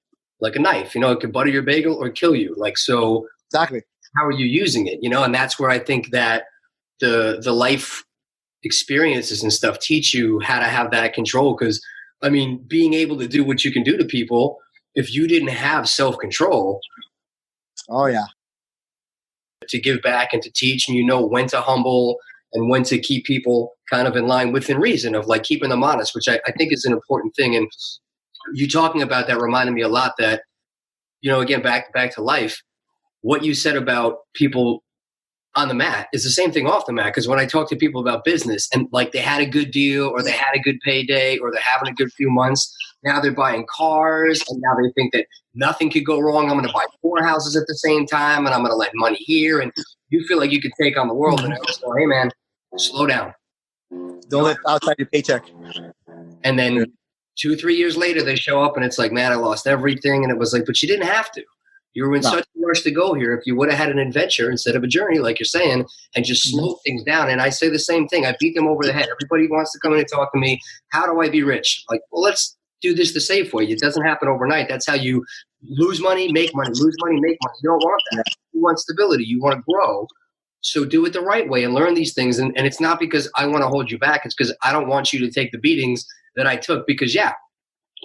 like a knife, it could butter your bagel or kill you. So exactly. How are you using it? And that's where I think that the life experiences and stuff teach you how to have that control. Because being able to do what you can do to people, if you didn't have self-control, oh yeah, to give back and to teach, and when to humble and when to keep people kind of in line within reason of like keeping them honest, which I think is an important thing. And you talking about that reminded me a lot that, again, back to life, what you said about people on the mat is the same thing off the mat. Because when I talk to people about business and like they had a good deal or they had a good payday or they're having a good few months, now they're buying cars and now they think that nothing could go wrong. I'm going to buy 4 houses at the same time and I'm going to lend money here. And you feel like you could take on the world. And I was going, hey man, slow down. Don't live outside your paycheck. And then 2-3 years later, they show up and it's like, man, I lost everything. And it was like, but you didn't have to. You were in such a rush to go here. If you would have had an adventure instead of a journey, like you're saying, and just slow things down. And I say the same thing. I beat them over the head. Everybody wants to come in and talk to me. How do I be rich? Like, well, let's do this the safe way. It doesn't happen overnight. That's how you lose money, make money, lose money, make money. You don't want that. You want stability. You want to grow. So do it the right way and learn these things. And it's not because I want to hold you back. It's because I don't want you to take the beatings that I took. Because,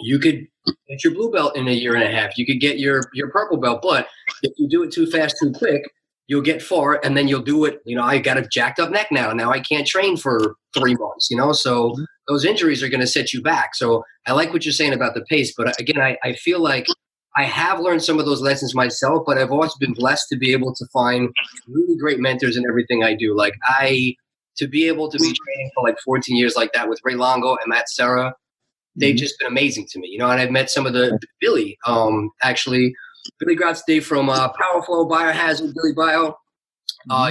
you could get your blue belt in a year and a half. You could get your purple belt. But if you do it too fast, too quick, you'll get far. And then you'll do it. I got a jacked up neck now. Now I can't train for 3 months, So those injuries are going to set you back. So I like what you're saying about the pace. But again, I feel like I have learned some of those lessons myself, but I've also been blessed to be able to find really great mentors in everything I do. Like to be able to be training for like 14 years like that with Ray Longo and Matt Serra, they've just been amazing to me, and I've met some of the Billy, actually, Billy Grotz Day from Power Flow Biohazard, Billy Bio.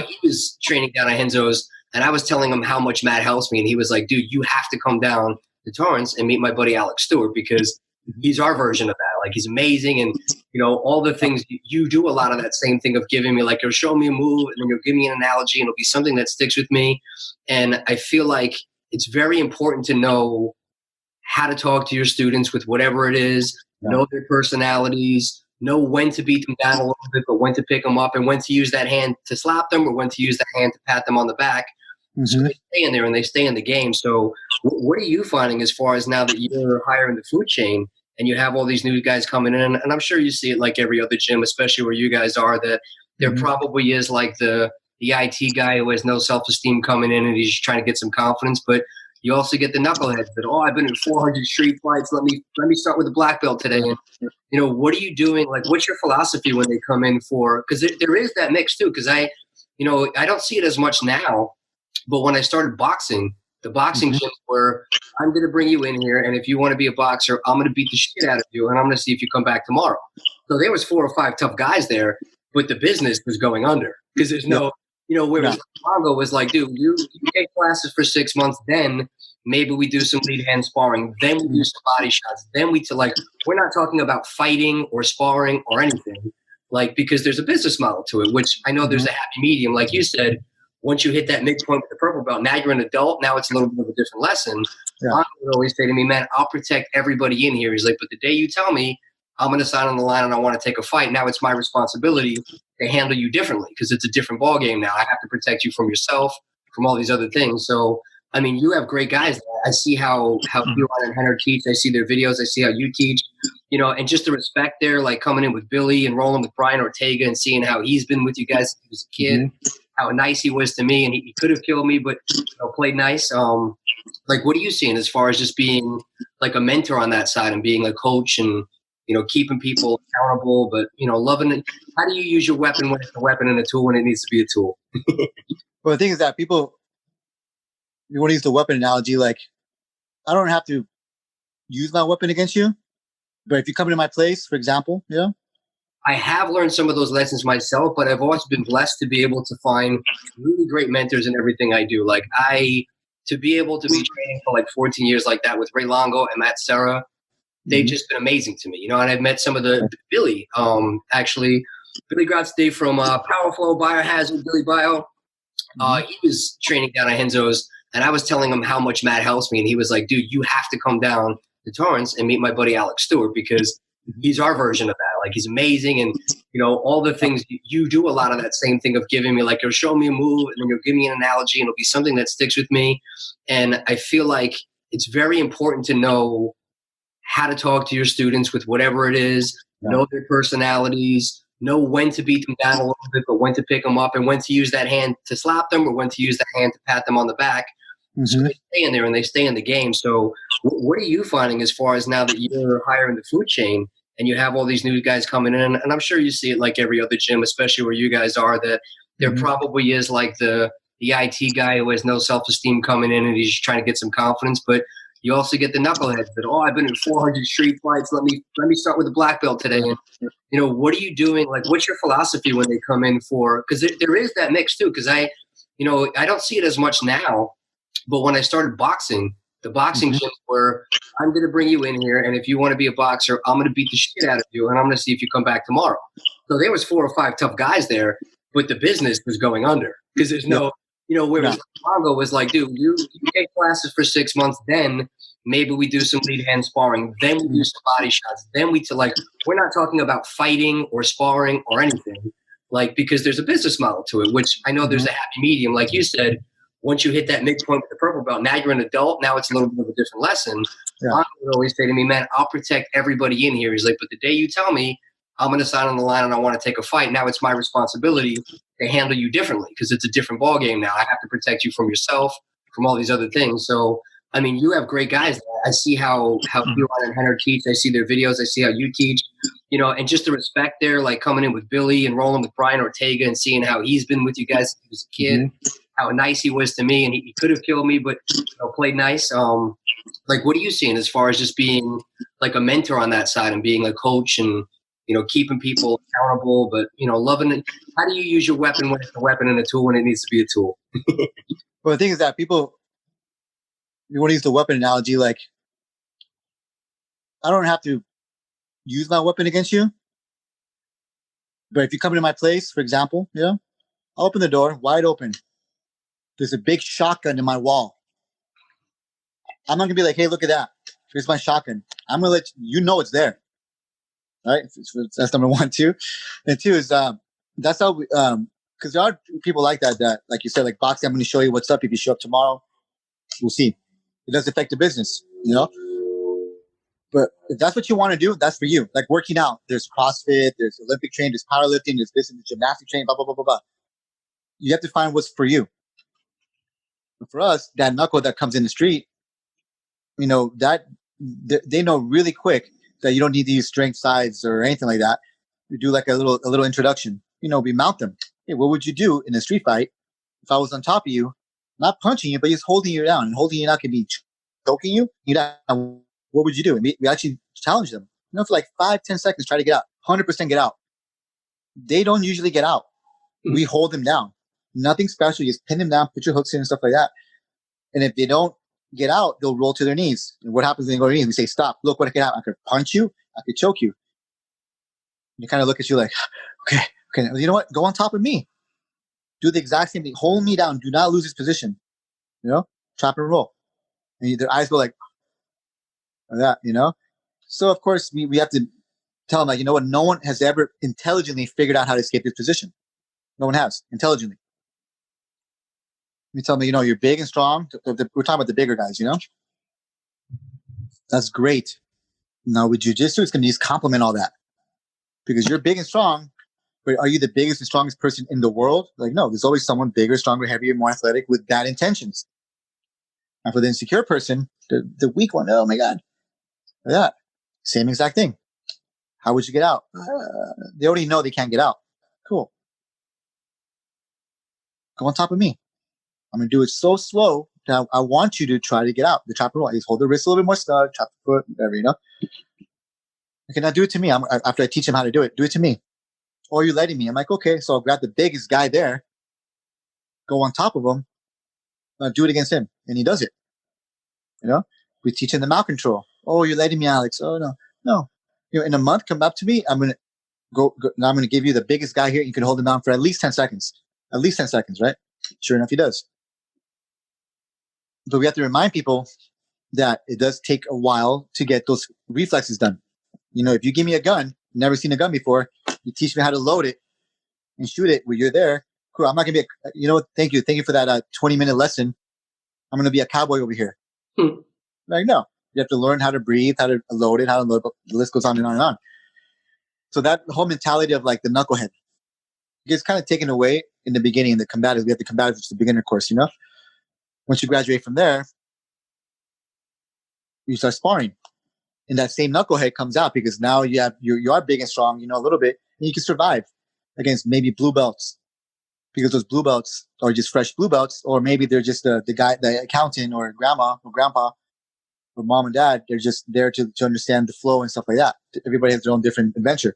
He was training down at Henzo's, and I was telling him how much Matt helps me, and he was like, dude, you have to come down to Torrance and meet my buddy Alex Stuart, because he's our version of that. Like, he's amazing, and all the things you do, a lot of that same thing of giving me, like, you'll show me a move and then you'll give me an analogy and it'll be something that sticks with me. And I feel like it's very important to know how to talk to your students with whatever it is, know their personalities, know when to beat them down a little bit, but when to pick them up, and when to use that hand to slap them or when to use that hand to pat them on the back. So they stay in there and they stay in the game. So what are you finding as far as now that you're higher in the food chain and you have all these new guys coming in? And I'm sure you see it like every other gym, especially where you guys are, that there probably is like the IT guy who has no self-esteem coming in and he's just trying to get some confidence. But you also get the knuckleheads that, I've been in 400 street fights. Let me start with a black belt today. And, what are you doing? Like, what's your philosophy when they come in for, because there is that mix too. Because I don't see it as much now, but when I started boxing, the boxing gyms were, I'm going to bring you in here, and if you want to be a boxer, I'm going to beat the shit out of you, and I'm going to see if you come back tomorrow. So there was 4 or 5 tough guys there, but the business was going under because there's no, whereas Mongo was like, dude, you take classes for 6 months, then maybe we do some lead hand sparring, then we do some body shots, then we're not talking about fighting or sparring or anything, like, because there's a business model to it, which I know there's a happy medium, like you said. Once you hit that midpoint with the purple belt, now you're an adult. Now it's a little bit of a different lesson. I would always say to me, man, I'll protect everybody in here. He's like, but the day you tell me I'm going to sign on the line and I want to take a fight, now it's my responsibility to handle you differently because it's a different ballgame now. I have to protect you from yourself, from all these other things. So, I mean, you have great guys. I see how Elon and Henner teach. I see their videos. I see how you teach, and just the respect there, like coming in with Billy and rolling with Brian Ortega and seeing how he's been with you guys since he was a kid. How nice he was to me, and he could have killed me, but played nice. Like, what are you seeing as far as just being like a mentor on that side and being a coach and keeping people accountable, but loving it? How do you use your weapon when it's a weapon and a tool when it needs to be a tool? Well, the thing is that you want to use the weapon analogy. Like, I don't have to use my weapon against you, but if you come into my place, for example, I have learned some of those lessons myself, but I've also been blessed to be able to find really great mentors in everything I do. Like, to be able to be training for like 14 years like that with Ray Longo and Matt Serra, they've just been amazing to me. And I've met some of the Billy, actually, Billy Grotz Day from Power Flow Biohazard, Billy Bio. He was training down at Henzo's, and I was telling him how much Matt helps me, and he was like, dude, you have to come down to Torrance and meet my buddy Alex Stuart, because he's our version of that. Like, he's amazing, and all the things you do, a lot of that same thing of giving me, like, you'll show me a move and then you'll give me an analogy and it'll be something that sticks with me. And I feel like it's very important to know how to talk to your students with whatever it is, know their personalities, know when to beat them down a little bit, but when to pick them up, and when to use that hand to slap them or when to use that hand to pat them on the back. So they stay in there and they stay in the game. So what are you finding as far as now that you're higher in the food chain and you have all these new guys coming in? And I'm sure you see it like every other gym, especially where you guys are, that there probably is like the IT guy who has no self-esteem coming in and he's just trying to get some confidence. But you also get the knuckleheads that, I've been in 400 street fights. Let me start with a black belt today. And, what are you doing? Like, what's your philosophy when they come in for, because there is that mix too. Because I don't see it as much now, but when I started boxing, the boxing gyms were, I'm going to bring you in here, and if you want to be a boxer, I'm going to beat the shit out of you, and I'm going to see if you come back tomorrow. So there was 4 or 5 tough guys there, but the business was going under because there's no, whereas Mongo was like, dude, you take classes for 6 months, then maybe we do some lead hand sparring, then we do some body shots, then we're not talking about fighting or sparring or anything, like, because there's a business model to it, which I know there's a happy medium, like you said. Once you hit that midpoint with the purple belt, now you're an adult. Now it's a little bit of a different lesson. I would always say to me, man, I'll protect everybody in here. He's like, but the day you tell me I'm going to sign on the line and I want to take a fight, now it's my responsibility to handle you differently because it's a different ballgame now. I have to protect you from yourself, from all these other things. So, I mean, you have great guys. I see how Elon and Henner teach. I see their videos. I see how you teach, and just the respect there, like coming in with Billy and rolling with Brian Ortega and seeing how he's been with you guys since he was a kid. How nice he was to me, and he could have killed me, but played nice. Like, what are you seeing as far as just being like a mentor on that side and being a coach and keeping people accountable, but, loving it. How do you use your weapon when it's a weapon and a tool when it needs to be a tool? Well, the thing is that people, you want to use the weapon analogy, like, I don't have to use my weapon against you. But if you come into my place, for example, I'll open the door wide open. There's a big shotgun in my wall. I'm not going to be like, hey, look at that. Here's my shotgun. I'm going to let you know it's there. Right? That's number one. Two. And two is, that's how, because there are people like that, like you said, like boxing, I'm going to show you what's up. If you show up tomorrow, we'll see. It does affect the business, But if that's what you want to do, that's for you. Like working out, there's CrossFit, there's Olympic training, there's powerlifting, there's this and the gymnastic training, blah, blah, blah, blah, blah. You have to find what's for you. But for us, that knuckle that comes in the street, that they know really quick that you don't need to use strength sides or anything like that. We do like a little introduction. We mount them. Hey, what would you do in a street fight if I was on top of you, not punching you, but just holding you down? And holding you down can be choking you. What would you do? And we actually challenge them. For like 5-10 seconds, try to get out. 100% get out. They don't usually get out. We hold them down. Nothing special. You just pin them down, put your hooks in and stuff like that. And if they don't get out, they'll roll to their knees. And what happens when they go to their knees? We say, stop. Look what I can have. I could punch you. I could choke you. And they kind of look at you like, okay. You know what? Go on top of me. Do the exact same thing. Hold me down. Do not lose this position. Trap and roll. And their eyes go like that, So, of course, we have to tell them, like, what? No one has ever intelligently figured out how to escape this position. No one has, intelligently. You tell me, you're big and strong. We're talking about the bigger guys, That's great. Now, with jiu-jitsu, it's going to just complement all that. Because you're big and strong, but are you the biggest and strongest person in the world? Like, no, there's always someone bigger, stronger, heavier, more athletic with bad intentions. And for the insecure person, the weak one, oh my God. Yeah, same exact thing. How would you get out? They already know they can't get out. Cool. Go on top of me. I'm going to do it so slow that I want you to try to get out. The trap and roll. Just hold the wrist a little bit more snug, trap the foot, whatever, Okay, now do it to me. After I teach him how to do it to me. Or you're letting me. I'm like, okay, so I'll grab the biggest guy there, go on top of him, do it against him. And he does it. We teach him the mouth control. Oh, you're letting me, Alex. Oh, no. In a month, come up to me. I'm going to go. Now I'm going to give you the biggest guy here. You can hold him down for at least 10 seconds. At least 10 seconds, right? Sure enough, he does. But we have to remind people that it does take a while to get those reflexes done. If you give me a gun, never seen a gun before, you teach me how to load it and shoot it when you're there. Cool. I'm not going to be thank you. Thank you for that 20-minute lesson. I'm going to be a cowboy over here. Like, no. You have to learn how to breathe, how to load it, how to load it. The list goes on and on and on. So that whole mentality of like the knucklehead gets kind of taken away in the beginning. In the combatives, we have the combatives, which is the beginner course, Once you graduate from there, you start sparring. And that same knucklehead comes out because now you are big and strong, a little bit, and you can survive against maybe blue belts. Because those blue belts are just fresh blue belts, or maybe they're just the guy, the accountant or grandma or grandpa or mom and dad. They're just there to understand the flow and stuff like that. Everybody has their own different adventure.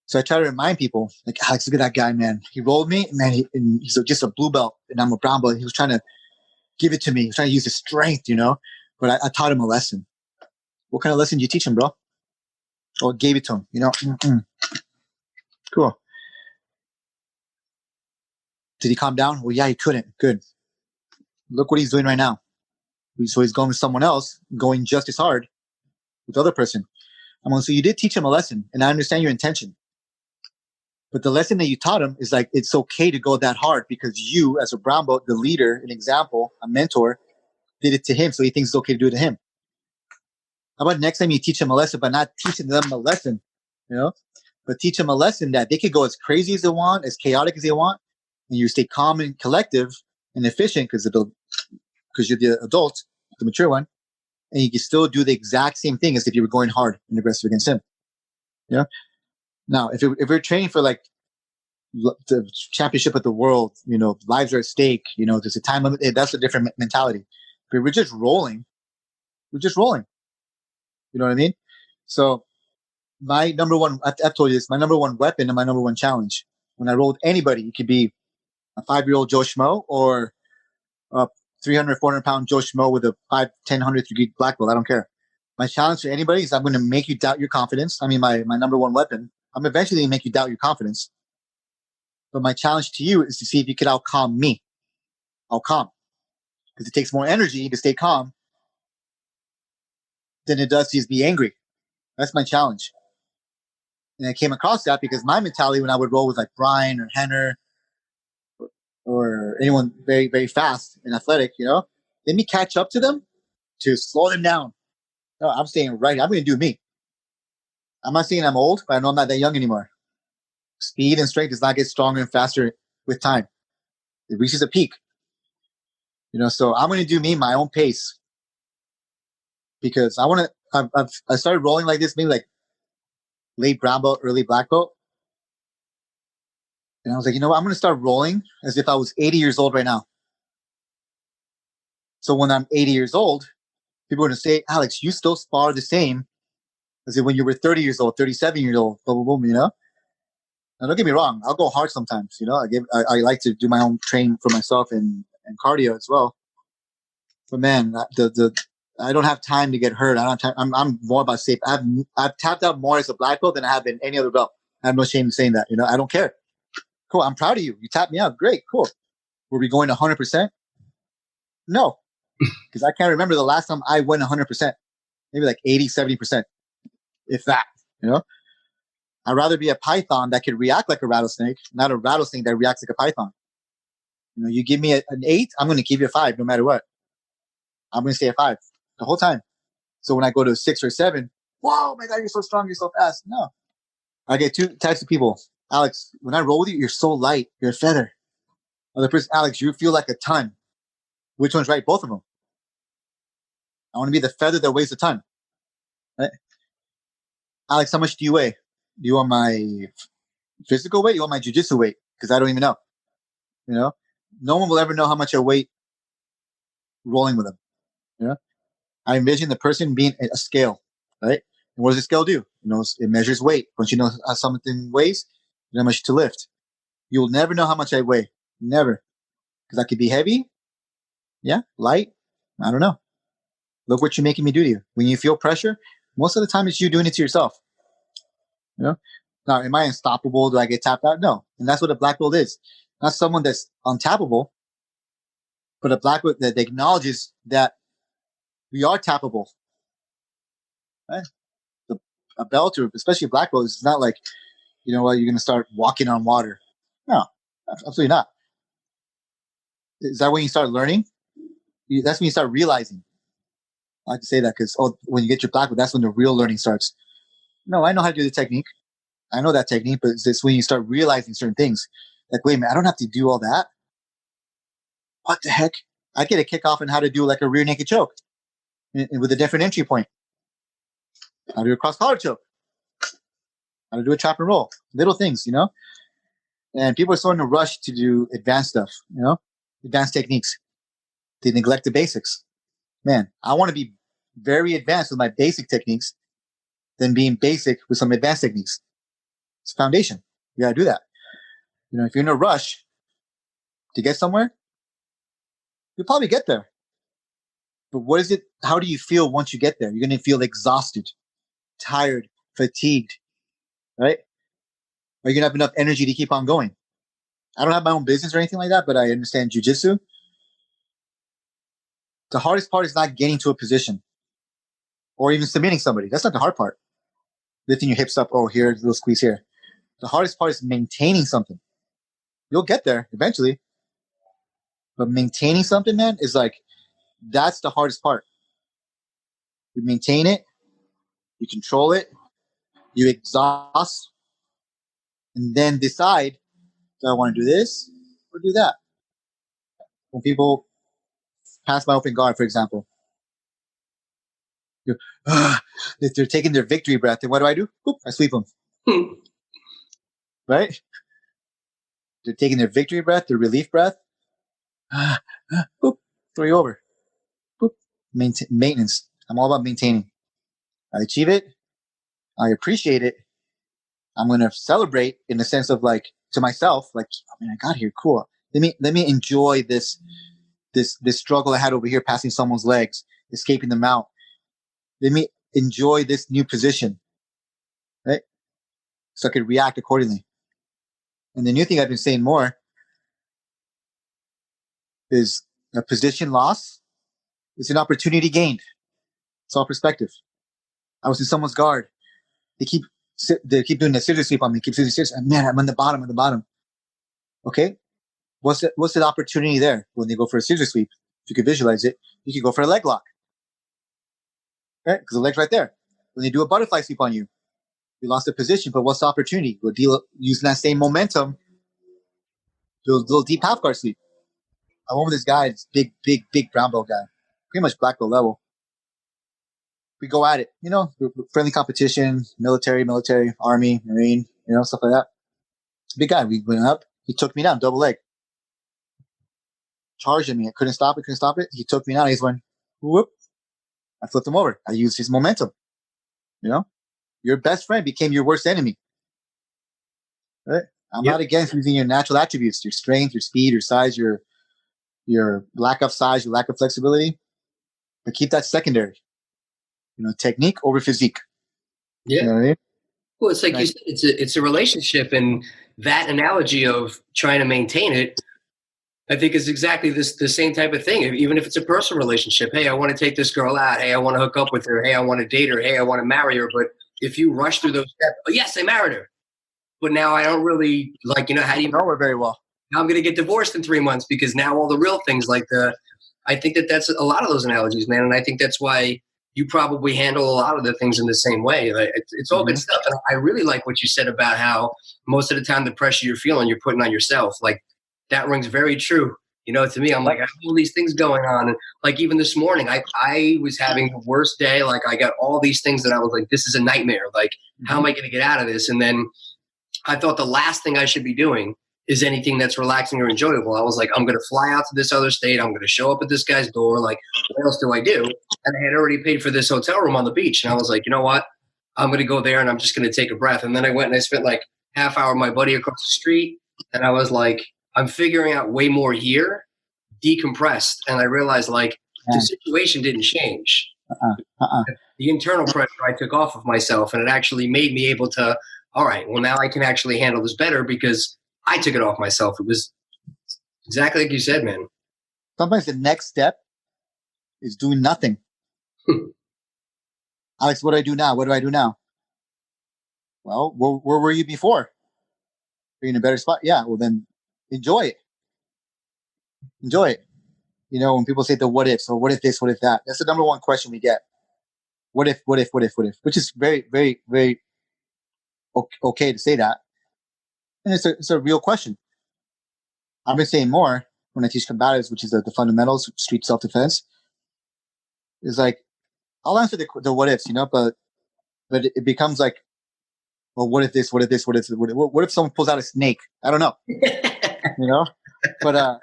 So I try to remind people, like, Alex, look at that guy, man. He rolled me, man. He's just a blue belt, and I'm a brown belt. He was trying to give it to me. He was trying to use his strength, But I taught him a lesson. What kind of lesson did you teach him, bro? Or gave it to him, Cool. Did he calm down? Well, yeah, he couldn't. Good. Look what he's doing right now. So he's going with someone else, going just as hard with the other person. So you did teach him a lesson, and I understand your intention. But the lesson that you taught him is like, it's okay to go that hard because you, as a brown belt, the leader, an example, a mentor, did it to him. So he thinks it's okay to do it to him. How about next time you teach them a lesson, but not teaching them a lesson, but teach them a lesson that they could go as crazy as they want, as chaotic as they want, and you stay calm and collective and efficient because you're the adult, the mature one, and you can still do the exact same thing as if you were going hard and aggressive against him. Now, if we're training for like the championship of the world, lives are at stake, there's a time limit, that's a different mentality. But we're just rolling. You know what I mean? So my number one, I've told you this, my number one weapon and my number one challenge. When I roll with anybody, it could be a 5-year-old Joe Schmo or a 300, 400-pound Joe Schmo with a 100 degree black belt. I don't care. My challenge to anybody is I'm going to make you doubt your confidence. I mean, my number one weapon. I'm eventually going to make you doubt your confidence. But my challenge to you is to see if you can out-calm me. Out-calm. Because it takes more energy to stay calm than it does to just be angry. That's my challenge. And I came across that because my mentality when I would roll with like Brian or Henner or anyone very, very fast and athletic, let me catch up to them to slow them down. No, I'm staying right. I'm going to do me. I'm not saying I'm old, but I know I'm not that young anymore. Speed and strength does not get stronger and faster with time. It reaches a peak. So I'm going to do me my own pace because I want to. I started rolling like this maybe like late brown belt, early black belt, and I was like, what? I'm going to start rolling as if I was 80 years old right now. So when I'm 80 years old, people are going to say, Alex, you still spar the same as if when you were 30 years old, 37 years old, boom, boom, boom, Now, don't get me wrong. I'll go hard sometimes, I like to do my own training for myself and cardio as well. But man, I don't have time to get hurt. I don't have time. I'm more about safe. I've tapped out more as a black belt than I have in any other belt. I have no shame in saying that. I don't care. Cool. I'm proud of you. You tapped me out. Great. Cool. Were we going 100%? No, because I can't remember the last time I went 100%. Maybe like 80, 70%, if that. I'd rather be a python that could react like a rattlesnake, not a rattlesnake that reacts like a python. You give me an 8, I'm going to give you a 5 no matter what. I'm going to stay at 5 the whole time. So when I go to a 6 or 7, whoa, my God, you're so strong, you're so fast. No. I get two types of people. Alex, when I roll with you, you're so light. You're a feather. Other person, Alex, you feel like a ton. Which one's right? Both of them. I want to be the feather that weighs a ton. Right? Alex, how much do you weigh? Do you want my physical weight? You want my jiu-jitsu weight? Because I don't even know. No one will ever know how much I weigh rolling with them. I envision the person being a scale, right? And what does the scale do? It measures weight. Once you know how something weighs, you know how much to lift. You'll never know how much I weigh. Never. Because I could be heavy. Yeah. Light. I don't know. Look what you're making me do to you. When you feel pressure, most of the time it's you doing it to yourself. Now, am I unstoppable? Do I get tapped out? No. And that's what a black belt is. Not someone that's untappable, but a black belt that acknowledges that we are tappable. Right? A belt, or especially a black belt, is not like, you're going to start walking on water. No, absolutely not. Is that when you start learning? That's when you start realizing. I like to say that because when you get your black belt, that's when the real learning starts. No, I know how to do the technique. I know that technique, but it's when you start realizing certain things. Like, wait a minute, I don't have to do all that. What the heck? I get a kick off on how to do like a rear naked choke with a different entry point. How to do a cross collar choke. How to do a chop and roll. Little things, And people are starting to rush to do advanced stuff, advanced techniques. They neglect the basics. Man, I want to be very advanced with my basic techniques than being basic with some advanced techniques. It's a foundation. You got to do that. If you're in a rush to get somewhere, you'll probably get there. But what is it? How do you feel once you get there? You're going to feel exhausted, tired, fatigued, right? Are you going to have enough energy to keep on going? I don't have my own business or anything like that, but I understand jiu-jitsu. The hardest part is not getting to a position or even submitting somebody. That's not the hard part. Lifting your hips up. Oh, here, a little squeeze here. The hardest part is maintaining something. You'll get there eventually. But maintaining something, man, is like, that's the hardest part. You maintain it. You control it. You exhaust. And then decide, do I want to do this or do that? When people pass my open guard, for example, if they're taking their victory breath, then what do? Boop, I sweep them. Right? They're taking their victory breath, their relief breath. Boop, throw you over. Boop. Maintenance. I'm all about maintaining. I achieve it. I appreciate it. I'm going to celebrate in the sense of like to myself, like, oh man, I got here. Cool. Let me enjoy this struggle I had over here, passing someone's legs, escaping the mount. Let me enjoy this new position, right? So I could react accordingly. And the new thing I've been saying more is a position loss is an opportunity gained. It's all perspective. I was in someone's guard. They keep doing the scissor sweep on me. Keep scissor. And man, I'm on the bottom. Okay, what's the opportunity there when they go for a scissor sweep? If you could visualize it, you could go for a leg lock, right? Because the leg's right there. When they do a butterfly sweep on you, you lost the position. But what's the opportunity? Go deal using that same momentum. Do a little deep half guard sweep. I went with this guy, this big brown belt guy, pretty much black belt level. We go at it, friendly competition, military, Army, Marine, stuff like that. Big guy. We went up. He took me down, double leg. Charged at me. I couldn't stop it. He took me down. He's went, whoop. I flipped him over. I used his momentum. Your best friend became your worst enemy. Right? I'm not against using your natural attributes, your strength, your speed, your size, your lack of size, your lack of flexibility. But keep that secondary. Technique over physique. Yeah. You know what I mean? Well, it's like you said, it's a relationship, and that analogy of trying to maintain it, I think is exactly the same type of thing. Even if it's a personal relationship, hey, I want to take this girl out. Hey, I want to hook up with her. Hey, I want to date her. Hey, I want to marry her. But if you rush through those steps, oh, yes, I married her. But now I don't really how do you know her very well? Now I'm going to get divorced in 3 months because now all the real things I think that's a lot of those analogies, man. And I think that's why you probably handle a lot of the things in the same way. Like, it's all good stuff. And I really like what you said about how most of the time the pressure you're feeling, you're putting on yourself. Like, that rings very true. To me, I'm like, I have all these things going on. And like, even this morning, I was having the worst day. Like, I got all these things that I was like, this is a nightmare. Like, how am I going to get out of this? And then I thought the last thing I should be doing is anything that's relaxing or enjoyable. I was like, I'm going to fly out to this other state. I'm going to show up at this guy's door. Like, what else do I do? And I had already paid for this hotel room on the beach. And I was like, you know what? I'm going to go there and I'm just going to take a breath. And then I went and I spent like half hour with my buddy across the street. And I was like, I'm figuring out way more here, decompressed. And I realized like the situation didn't change. The internal pressure I took off of myself, and it actually made me able to, all right, well, now I can actually handle this better because I took it off myself. It was exactly like you said, man. Sometimes the next step is doing nothing. Alex, what do I do now? What do I do now? Well, where were you before? Are you in a better spot? Yeah, well then enjoy it. Enjoy it. When people say the what ifs, or what if this, what if that, that's the number one question we get. What if, which is very, very, very okay to say that. And it's a real question. I've been saying more when I teach combatives, which is the fundamentals, street self-defense. Is like, I'll answer the what ifs, but it becomes like, well, what if this, what if this, what if someone pulls out a snake? I don't know, but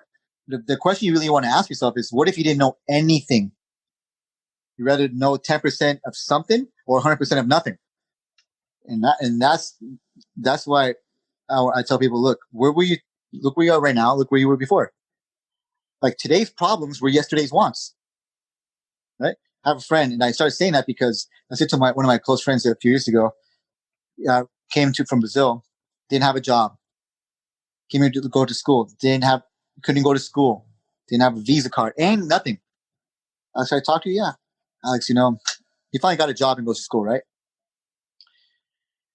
the question you really want to ask yourself is, what if you didn't know anything? You rather know 10% of something or 100% of nothing. And that's why I tell people, look, look where you are right now. Look where you were before. Like, today's problems were yesterday's wants, right? I have a friend, and I started saying that because I said to one of my close friends a few years ago, came from Brazil, didn't have a job, came here to go to school, couldn't go to school, didn't have a visa card, and nothing. So I talked to you, Alex, he finally got a job and goes to school, right?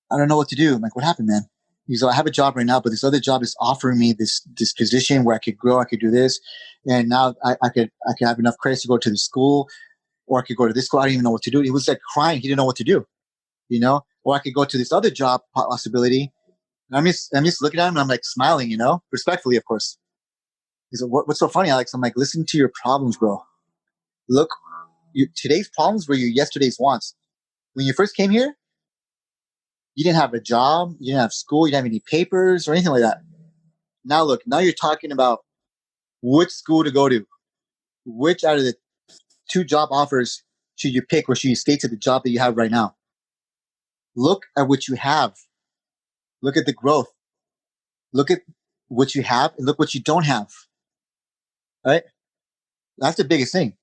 I don't know what to do. I'm like, what happened, man? He's like, I have a job right now, but this other job is offering me this position where I could grow, I could do this, and now I could have enough credits to go to the school, or I could go to this school. I don't even know what to do. He was like crying. He didn't know what to do, or I could go to this other job possibility. And I'm just looking at him and I'm like smiling, respectfully, of course. He's like, what's so funny, Alex? I'm like, listen to your problems, bro. Look, today's problems were your yesterday's wants. When you first came here, you didn't have a job, you didn't have school, you didn't have any papers or anything like that. Now look, now you're talking about which school to go to. Which out of the 2 job offers should you pick, or should you stay to the job that you have right now? look at what you have. Look at the growth. Look at what you have and look what you don't have. Right? That's the biggest thing.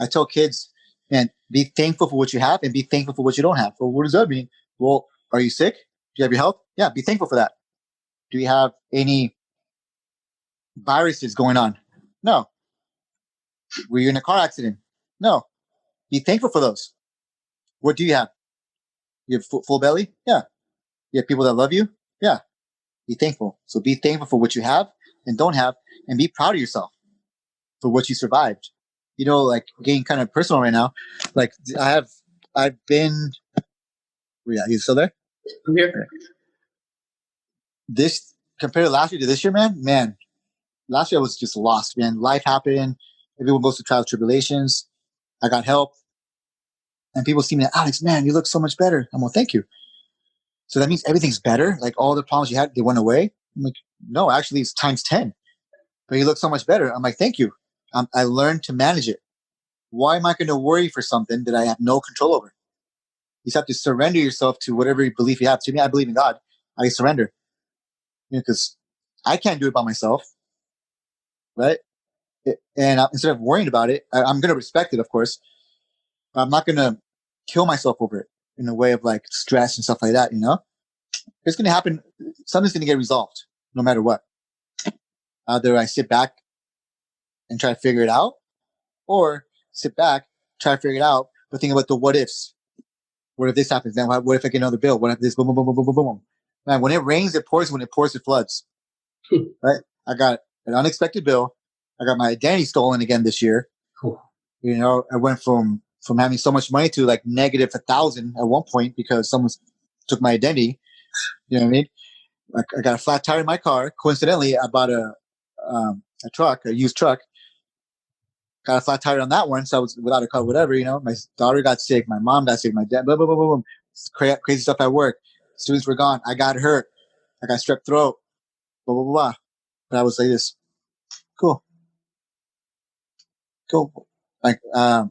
I tell kids, man, be thankful for what you have and be thankful for what you don't have. Well, what does that mean? Well, are you sick? Do you have your health? Yeah, be thankful for that. Do you have any viruses going on? No. Were you in a car accident? No. Be thankful for those. What do you have? You have full belly? Yeah. You have people that love you? Yeah. Be thankful. So be thankful for what you have and don't have, and be proud of yourself for what you survived. You know, like getting kind of personal right now. Like I've been, yeah, you still there? I'm here. This, compared to last year to this year, man, last year I was just lost, man. Life happened. Everyone goes through trials, tribulations. I got help. And people see me, Alex, man, you look so much better. I'm like, thank you. So that means everything's better? Like all the problems you had, they went away? I'm like, no, actually it's times 10. But you look so much better. I'm like, thank you. I learned to manage it. Why am I going to worry for something that I have no control over? You just have to surrender yourself to whatever belief you have. To me, I believe in God. I surrender. Because I can't do it by myself. Right? And instead of worrying about it, I'm going to respect it, of course. But I'm not going to kill myself over it in a way of like stress and stuff like that, you know? It's going to happen. Something's going to get resolved no matter what. Either I sit back and try to figure it out, or sit back, try to figure it out, but think about the what ifs. What if this happens? Then what if I get another bill? What if this? Boom, boom, boom, boom, boom, boom, boom. Man, when it rains, it pours. When it pours, it floods. Right? I got an unexpected bill. I got my identity stolen again this year. Cool. You know, I went from having so much money to like negative 1,000 at one point because someone took my identity. You know what I mean? I got a flat tire in my car. Coincidentally, I bought a used truck. Got a flat tire on that one, so I was without a car, whatever, you know. My daughter got sick, my mom got sick, my dad, blah, blah, blah, blah, blah. Crazy stuff at work. Students were gone. I got hurt. I got strep throat, blah, blah, blah, blah. But I was like this. Cool. Like, I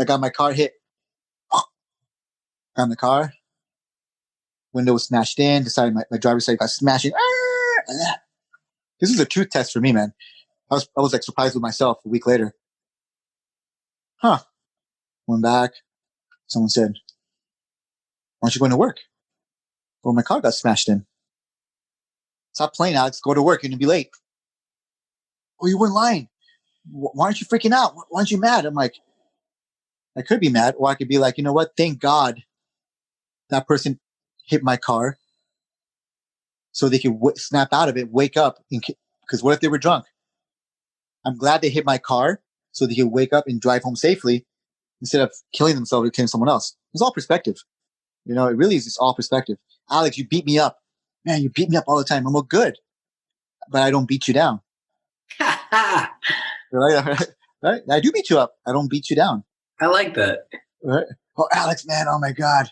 got my car hit. Got in the car. Window was smashed in. Decided my driver's side got smashed in. This is a truth test for me, man. I was like surprised with myself a week later. Went back. Someone said, why aren't you going to work? Well, my car got smashed in. Stop playing, Alex. Go to work. You're going to be late. Oh, you weren't lying. Why aren't you freaking out? Why aren't you mad? I'm like, I could be mad, or I could be like, you know what? Thank God that person hit my car so they could snap out of it, wake up. Because what if they were drunk? I'm glad they hit my car so they could wake up and drive home safely instead of killing themselves or killing someone else. It's all perspective. You know, it really is just all perspective. Alex, you beat me up. Man, you beat me up all the time. I'm all good. But I don't beat you down. Right? I do beat you up. I don't beat you down. I like that. Right? Oh, Alex, man, oh my God.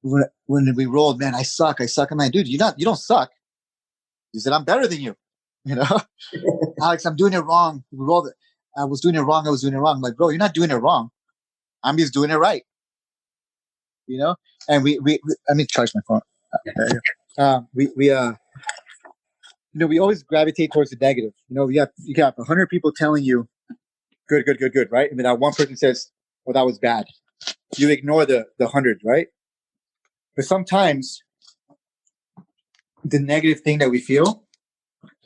When we rolled, man, I suck. I'm like, dude, you don't suck. You said, I'm better than you. You know? Alex, I'm doing it wrong. We rolled it. I was doing it wrong. I'm like, bro, you're not doing it wrong. I'm just doing it right. You know? And we let me charge my phone. We always gravitate towards the negative. You know, you got 100 people telling you good, right? And then that one person says, well, that was bad. You ignore the 100, right? But sometimes the negative thing that we feel,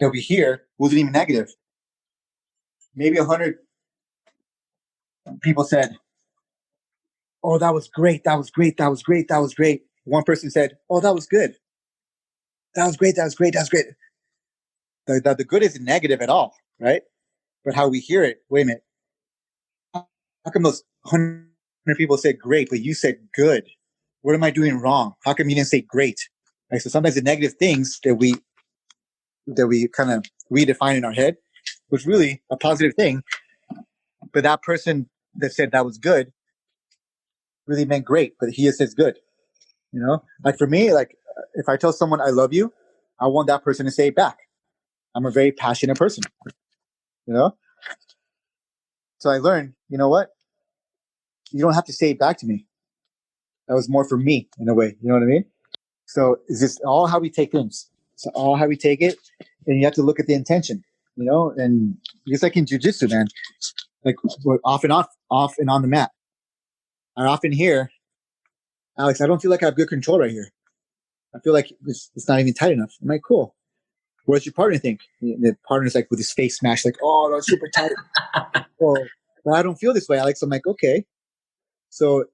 that we hear, wasn't even negative. Maybe 100 people said, oh, that was great. One person said, oh, that was good. That was great. The good isn't negative at all, right? But how we hear it, wait a minute. How come those 100 people said great, but you said good? What am I doing wrong? How come you didn't say great? Right? So sometimes the negative things that we kind of redefine in our head was really a positive thing. But that person that said that was good really meant great, but he just says good. You know, like for me, like if I tell someone I love you, I want that person to say it back. I'm a very passionate person, you know? So I learned, you know what? You don't have to say it back to me. That was more for me in a way. You know what I mean? So it's just all how we take things. It's all how we take it. And you have to look at the intention, and just like in jiu-jitsu, man, like we're off and on the mat. I often hear, Alex, I don't feel like I have good control right here. I feel like it's not even tight enough. I'm like, cool. What does your partner think? The partner's like with his face smashed, like, oh, that's super tight. Well, I don't feel this way, Alex. I'm like, okay. So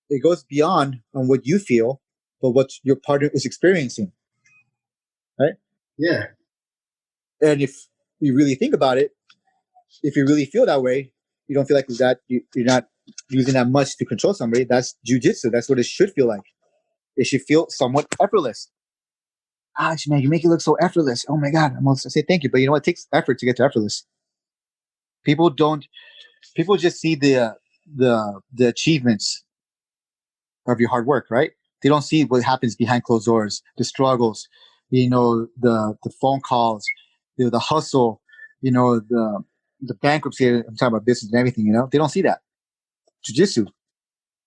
it goes beyond on what you feel, but what your partner is experiencing, right? Yeah. And if you really think about it, if you really feel that way, you don't feel like you're not using that much to control somebody. That's jiu-jitsu. That's what it should feel like. It should feel somewhat effortless. Alex, man, you make it look so effortless. Oh my God. I'm going to say thank you. But you know what? It takes effort to get to effortless. People just see the achievements of your hard work, right? They don't see what happens behind closed doors, the struggles, the phone calls, the hustle, the bankruptcy. I'm talking about business and everything, they don't see that. Jiu-jitsu,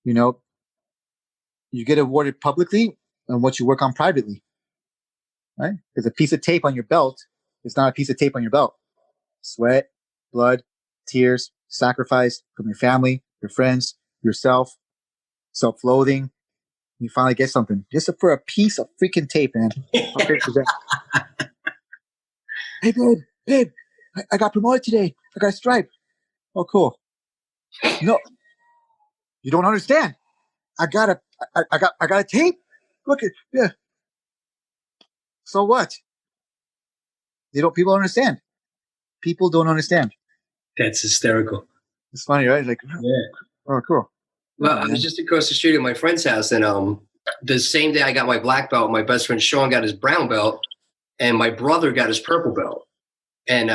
you get awarded publicly on what you work on privately, right? There's a piece of tape on your belt. It's not a piece of tape on your belt. Sweat, blood, tears, sacrifice from your family, your friends, yourself, self-loathing. You finally get something just for a piece of freaking tape, man. Okay, hey, babe, I got promoted today. I got a stripe. Oh, cool. No, you don't understand. I got a tape. Look at, yeah. So what? People don't understand. People don't understand. That's hysterical. It's funny, right? Like, yeah. Oh, cool. Well, I was just across the street at my friend's house, and the same day I got my black belt, my best friend Sean got his brown belt, and my brother got his purple belt. And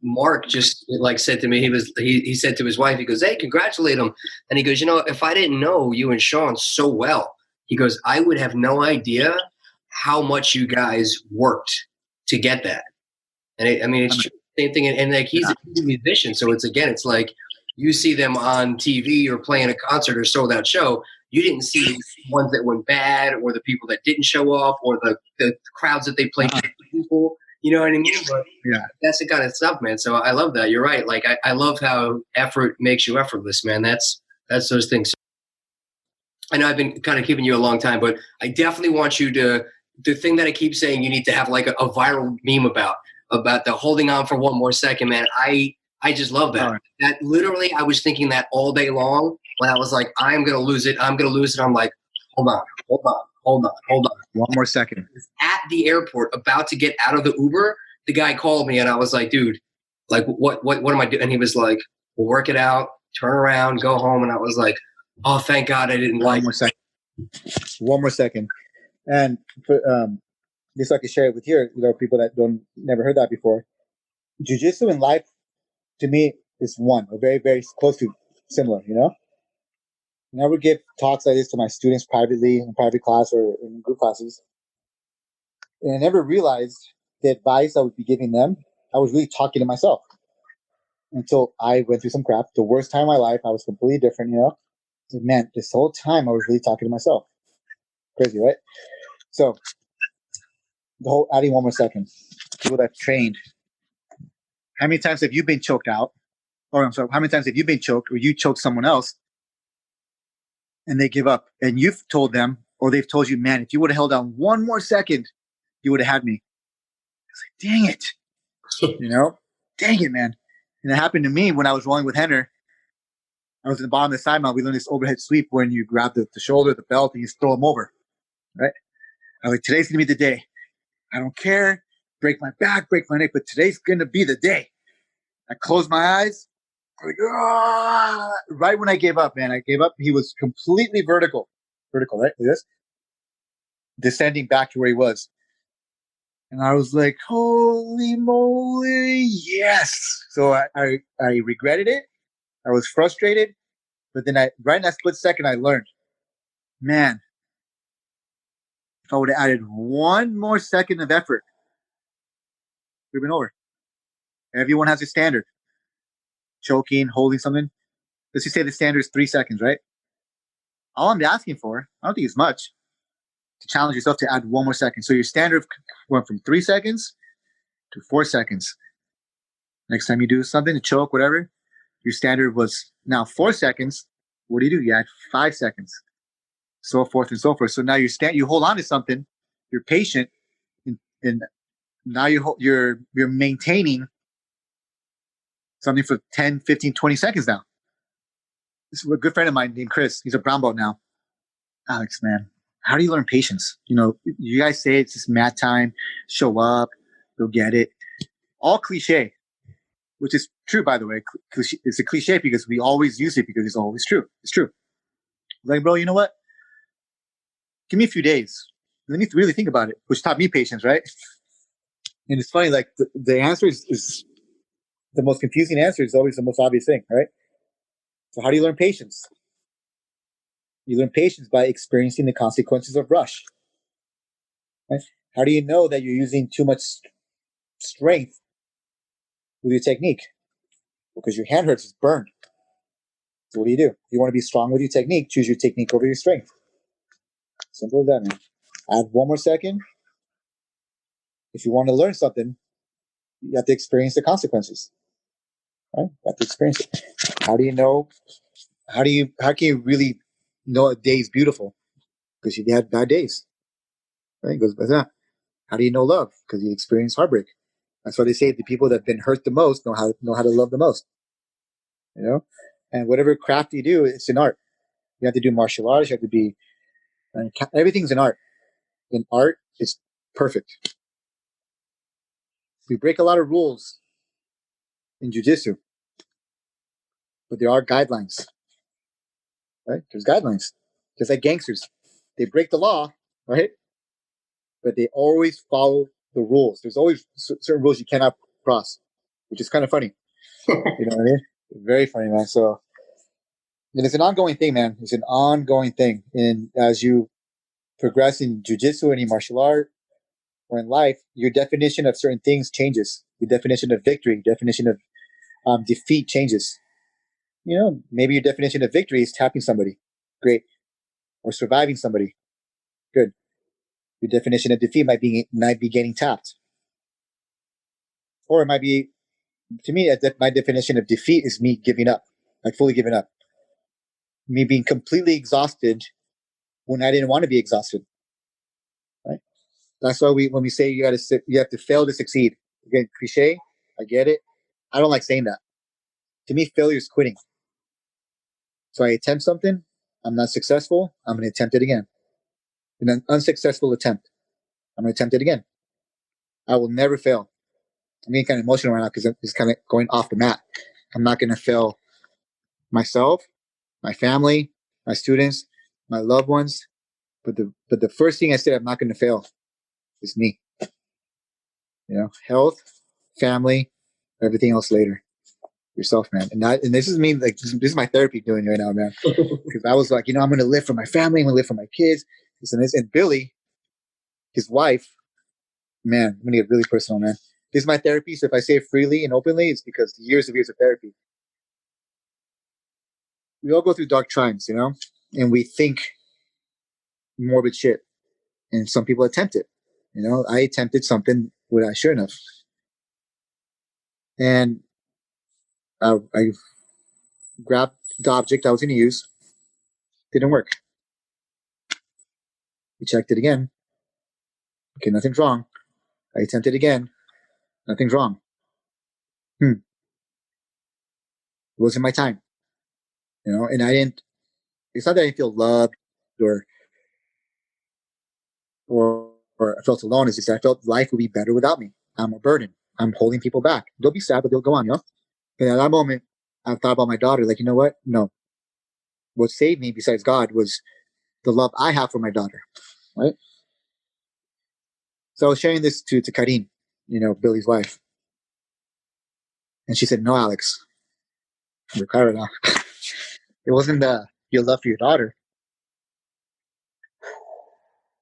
Mark just said to me, he said to his wife, he goes, "Hey, congratulate him." And he goes, "If I didn't know you and Sean so well," he goes, "I would have no idea how much you guys worked to get that." And it's true, same thing. And like he's a musician, so it's like you see them on TV or playing a concert or sold out show. You didn't see the ones that went bad, or the people that didn't show up, or the crowds that they played for people. You know what I mean? But yeah, that's the kind of stuff, man. So I love that. You're right. Like I love how effort makes you effortless, man. That's those things. I know I've been kind of keeping you a long time, but I definitely want you to, the thing that I keep saying you need to have like a viral meme about the holding on for one more second, man. I just love that. Right. That literally, I was thinking that all day long when I was like, I'm going to lose it. I'm going to lose it. I'm like, hold on. One more second. At the airport, about to get out of the Uber, the guy called me and I was like, dude, like, what am I doing? And he was like, we'll work it out, turn around, go home. And I was like, oh, thank God I didn't like it. One more second. And just so I can share it with you, people that never heard that before. Jiu-jitsu and life, to me, is one, or very, very close to similar, And I would give talks like this to my students privately, in private class or in group classes. And I never realized the advice I would be giving them, I was really talking to myself. Until I went through some crap. The worst time of my life, I was completely different, So, man, this whole time I was really talking to myself. Crazy, right? So, adding one more second. People that trained. How many times have you been choked out? Or I'm sorry, how many times have you been choked or you choked someone else and they give up? And you've told them, or they've told you, man, if you would have held on one more second, you would have had me. It's like, dang it. Dang it, man. And it happened to me when I was rolling with Henner. I was in the bottom of the side mount. We learned this overhead sweep when you grab the shoulder, the belt, and you throw them over. Right? I was like, today's going to be the day. I don't care. Break my back, break my neck, but today's going to be the day. I closed my eyes. I was like, ah! Right when I gave up, man. I gave up. He was completely vertical. Vertical, right? Like this. Descending back to where he was. And I was like, holy moly, yes. So I regretted it. I was frustrated. But then right in that split second, I learned, man, if I would have added one more second of effort, we've been over. Everyone has a standard. Choking, holding something. Let's just say the standard is 3 seconds, right? all I'm asking for, I don't think it's much, to challenge yourself to add 1 more second. So your standard went from 3 seconds to 4 seconds. Next time you do something, to choke, whatever, your standard was now 4 seconds. What do? You add 5 seconds. So forth and so forth. So now you hold on to something, you're patient, and now you're maintaining something for 10, 15, 20 seconds now. This is a good friend of mine named Chris. He's a brown belt now. Alex, man, how do you learn patience? You guys say it's just mat time, show up, you'll get it. All cliche, which is true, by the way. It's a cliche because we always use it because it's always true. It's true. Like, bro, you know what? Give me a few days. Let me really think about it, which taught me patience, right? And it's funny, like the answer is the most confusing answer is always the most obvious thing, right? So how do you learn patience? You learn patience by experiencing the consequences of rush. Right? How do you know that you're using too much strength with your technique? Because your hand hurts, it's burned. So what do? If you want to be strong with your technique, choose your technique over your strength. Simple as that, man. Add 1 more second. If you want to learn something, you have to experience the consequences. Right? You have to experience it. How do you know? How can you really know a day is beautiful? Because you had bad days. Right? It goes by that. How do you know love? Because you experience heartbreak. That's why they say the people that have been hurt the most know how to love the most. And whatever craft you do, it's an art. You have to do martial arts. You have to be, and everything's an art. In art, it's perfect. We break a lot of rules in jiu-jitsu, but there are guidelines. Right? There's guidelines. Just like gangsters, they break the law, right? But they always follow the rules. There's always certain rules you cannot cross, which is kind of funny. You know what I mean? Very funny, man. So, and it's an ongoing thing, man. It's an ongoing thing. And as you progress in jiu-jitsu, any martial art, or in life, your definition of certain things changes. Your definition of victory, definition of defeat changes. Maybe your definition of victory is tapping somebody. Great. Or surviving somebody. Good. Your definition of defeat might be getting tapped. Or it might be, to me, my definition of defeat is me giving up, like fully giving up. Me being completely exhausted when I didn't want to be exhausted. Right? That's why when we say you have to fail to succeed. Again, cliche, I get it. I don't like saying that. To me, failure is quitting. So I attempt something, I'm not successful, I'm going to attempt it again. An unsuccessful attempt, I'm going to attempt it again. I will never fail. I'm getting kind of emotional right now because it's kind of going off the mat. I'm not going to fail myself, my family, my students, my loved ones. But the first thing I said I'm not going to fail is me. Health, family, everything else later. Yourself, man. And this is me, like, this is my therapy doing right now, man. Because I was like, I'm going to live for my family. I'm going to live for my kids. This and this. And Billy, his wife, man, I'm going to get really personal, man. This is my therapy. So if I say it freely and openly, it's because years of therapy. We all go through dark times, and we think morbid shit. And some people attempt it. I attempted something what I shouldn't have. And I grabbed the object I was going to use. Didn't work. We checked it again. Okay, nothing's wrong. I attempted again. Nothing's wrong. It wasn't my time. And it's not that I didn't feel loved or I felt alone. It's just that I felt life would be better without me. I'm a burden. I'm holding people back. They'll be sad, but they'll go on, And at that moment, I thought about my daughter, like, you know what? No. What saved me besides God was the love I have for my daughter, right? So I was sharing this to Karin, Billy's wife. And she said, no, Alex. I'm retired now. It wasn't your love for your daughter,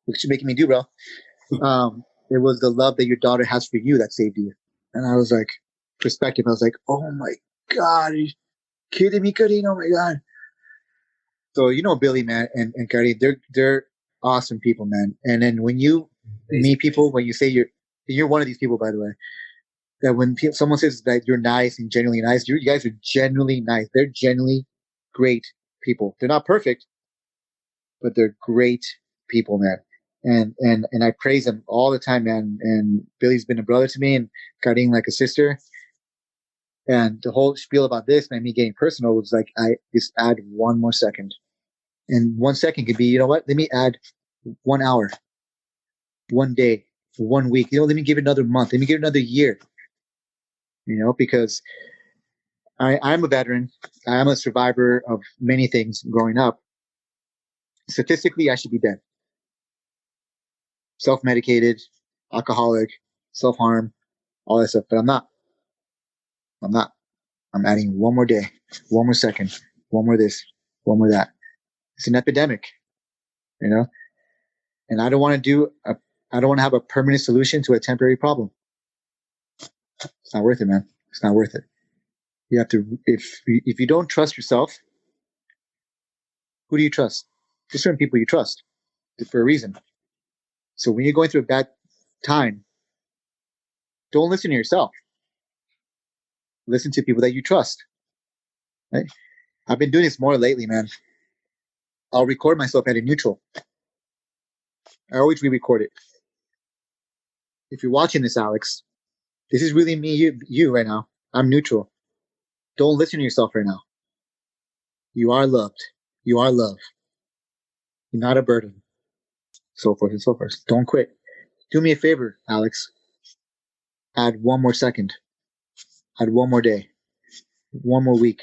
which you're making me do, bro. It was the love that your daughter has for you that saved you. And I was like, perspective. I was like, oh my God, are you kidding me, Karin? Oh my God. So Billy, man, and Cardi, they're awesome people, man. And then when you meet people, when you say you're one of these people, by the way, that when someone says that you're nice and genuinely nice, you guys are genuinely nice. They're genuinely great people. They're not perfect, but they're great people, man. And I praise them all the time, man. And Billy's been a brother to me, and Karin like a sister. And the whole spiel about this, man, me getting personal, was like, I just add one more second. And 1 second could be, you know what? Let me add 1 hour, 1 day, 1 week. Let me give it another month. Let me give it another year. Because I'm a veteran. I'm a survivor of many things growing up. Statistically, I should be dead. Self-medicated, alcoholic, self-harm, all that stuff. But I'm not. I'm adding 1 more day, 1 more second, 1 more this, 1 more that. It's an epidemic, And I don't want to have a permanent solution to a temporary problem. It's not worth it, man. It's not worth it. You have to, if you don't trust yourself, who do you trust? There's certain people you trust for a reason. So when you're going through a bad time, don't listen to yourself. Listen to people that you trust. Right? I've been doing this more lately, man. I'll record myself at a neutral. I always re-record it. If you're watching this, Alex, this is really me, you right now. I'm neutral. Don't listen to yourself right now. You are loved. You are love. You're not a burden. So forth and so forth. Don't quit. Do me a favor, Alex. Add 1 more second. Add 1 more day. 1 more week.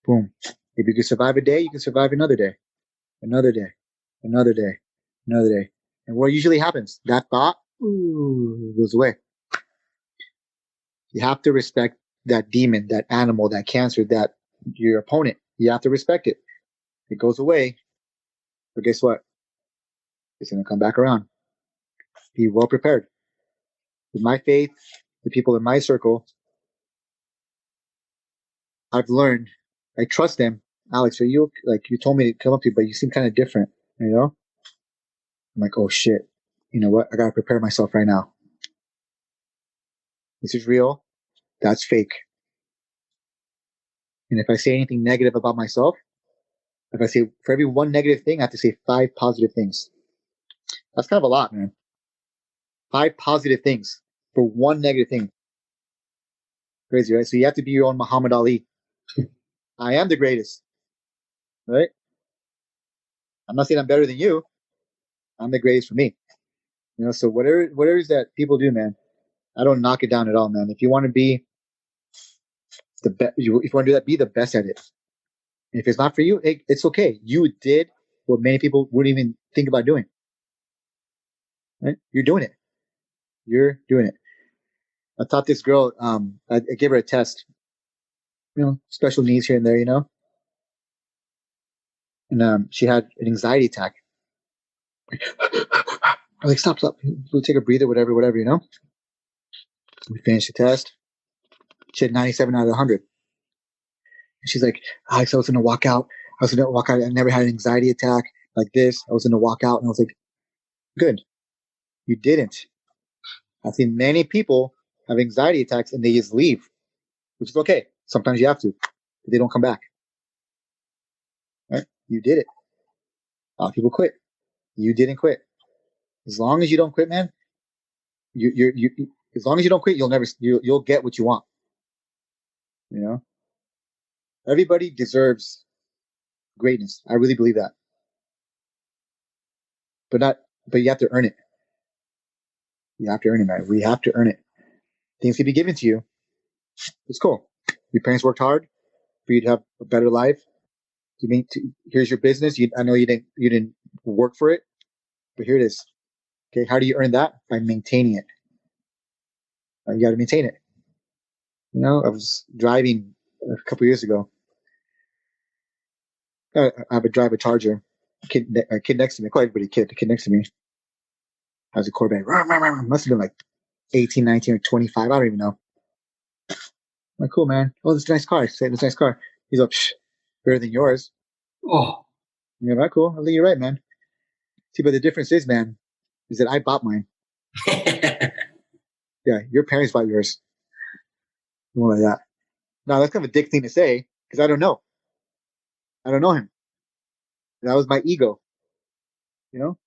Boom. If you can survive a day, you can survive another day. Another day. Another day. Another day. And what usually happens? That thought goes away. You have to respect that demon, that animal, that cancer, that your opponent. You have to respect it. It goes away. But guess what? It's going to come back around. Be well prepared. With my faith, the people in my circle, I've learned, I trust them. Alex, are you, like, you told me to come up to you, but you seem kind of different, I'm like, oh shit. You know what? I got to prepare myself right now. This is real. That's fake. And if I say anything negative about myself, if I say for every 1 negative thing, I have to say 5 positive things. That's kind of a lot, man. 5 positive things for 1 negative thing. Crazy, right? So you have to be your own Muhammad Ali. I am the greatest, right? I'm not saying I'm better than you. I'm the greatest for me. So whatever it is that people do, man, I don't knock it down at all, man. If you want to be the best, if you want to do that, be the best at it. And if it's not for you, it's okay. You did what many people wouldn't even think about doing. Right? You're doing it. You're doing it. I taught this girl, I gave her a test, special needs here and there, and she had an anxiety attack. I'm like, stop. We'll take a breather, whatever, We finished the test. She had 97 out of 100. And she's like, Alex, I was going to walk out. I never had an anxiety attack like this. I was going to walk out. And I was like, good. You didn't. I've seen many people have anxiety attacks and they just leave, which is okay. Sometimes you have to, but they don't come back. Right? You did it. A lot of people quit. You didn't quit. As long as you don't quit, man, as long as you don't quit, you'll get what you want. Everybody deserves greatness. I really believe that. But you have to earn it. You have to earn it, man. We have to earn it. Things can be given to you. It's cool. Your parents worked hard for you to have a better life. Here's your business. I know you didn't work for it, but here it is. Okay, how do you earn that? By maintaining it. You got to maintain it. I was driving a couple years ago. I have a drive a Charger. A kid next to me. I call everybody kid. The kid next to me has a Corvette. Must have been like 18, 19, or 25. I don't even know. I'm like, cool, man. Oh, this is a nice car. I say, this is a nice car. He's like, better than yours. Oh. Yeah, right, cool. I think you're right, man. See, but the difference is, man, is that I bought mine. Yeah, your parents bought yours. More like that. Now, that's kind of a dick thing to say because I don't know. I don't know him. That was my ego. You know,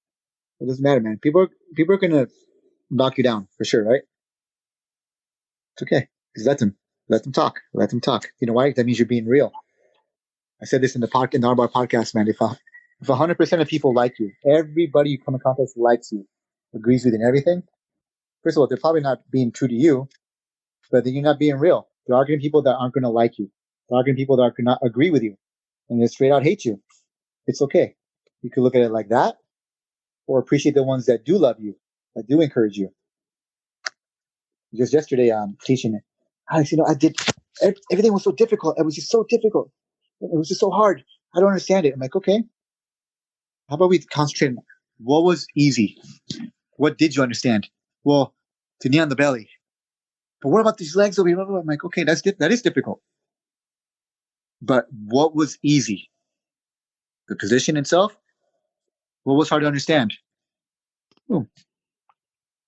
it doesn't matter, man. People are gonna knock you down for sure, right? It's okay. Just let them talk. Let them talk. You know why? That means you're being real. I said this in the Armbar Podcast, man. If 100% of people like you, everybody you come in contact with likes you, agrees with you and everything. First of all, they're probably not being true to you, but then you're not being real. There are going to be people that aren't going to like you. There are going to be people that are going to not agree with you and they straight out hate you. It's okay. You could look at it like that, or appreciate the ones that do love you, that do encourage you. Just yesterday, teaching it. Alex, I did everything was so difficult. It was just so difficult. It was just so hard. I don't understand it. I'm like, okay. How about we concentrate on what was easy? What did you understand? Well, to knee on the belly. But what about these legs over here? I'm like, okay, that is difficult. But what was easy? The position itself? What was hard to understand? Ooh.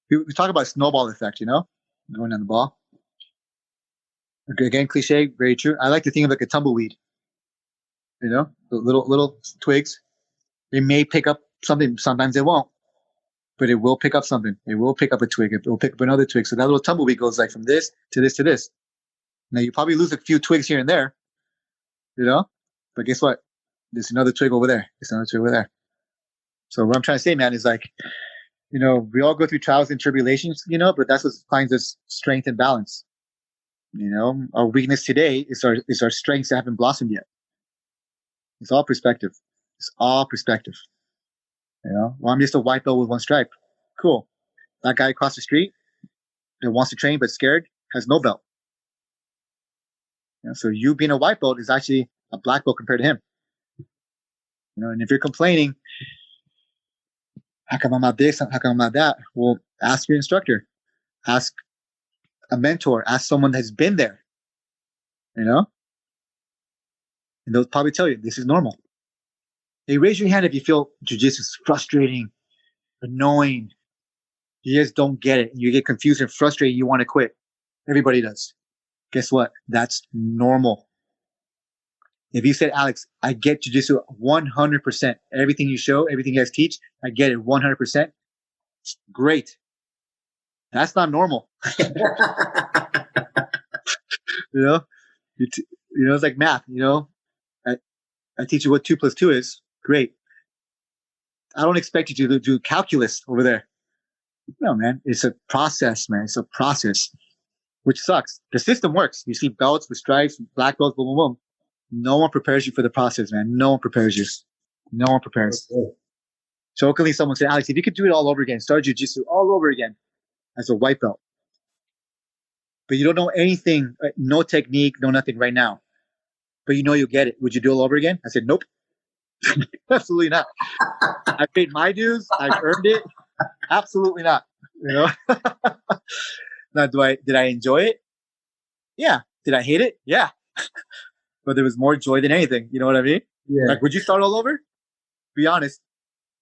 We talk about snowball effect, going on the ball. Again, cliche, very true. I like to think of like a tumbleweed. The little twigs. They may pick up something. Sometimes they won't. But it will pick up something. It will pick up a twig. It will pick up another twig. So that little tumbleweed goes like from this to this to this. Now you probably lose a few twigs here and there, but guess what? There's another twig over there. There's another twig over there. So what I'm trying to say, man, is like, we all go through trials and tribulations, but that's what finds us strength and balance. Our weakness today is our strengths that haven't blossomed yet. It's all perspective. It's all perspective. Well, I'm just a white belt with one stripe. Cool. That guy across the street that wants to train but scared has no belt. So you being a white belt is actually a black belt compared to him. And if you're complaining, how come I'm not this? How come I'm not that? Well, ask your instructor. Ask a mentor. Ask someone that's been there. And they'll probably tell you this is normal. Hey, raise your hand if you feel jiu-jitsu is frustrating, annoying. You just don't get it. You get confused and frustrated. You want to quit. Everybody does. Guess what? That's normal. If you said, Alex, I get jiu-jitsu 100%. Everything you show, everything you guys teach, I get it 100%. Great. That's not normal. It's like math. I teach you what 2 + 2 is. Great. I don't expect you to do calculus over there. No, man. It's a process, man. It's a process, which sucks. The system works. You see belts with stripes, black belts, boom, boom, boom. No one prepares you for the process, man. No one prepares you. No one prepares. Okay. Jokingly, someone said, Alex, if you could do it all over again, start jiu-jitsu all over again as a white belt, but you don't know anything, no technique, no nothing right now, but you'll get it. Would you do it all over again? I said, nope. Absolutely not. I paid my dues. I've earned it. Absolutely not. Now, did I enjoy it? Yeah. Did I hate it? Yeah. But there was more joy than anything. You know what I mean? Yeah. Like, would you start all over? Be honest.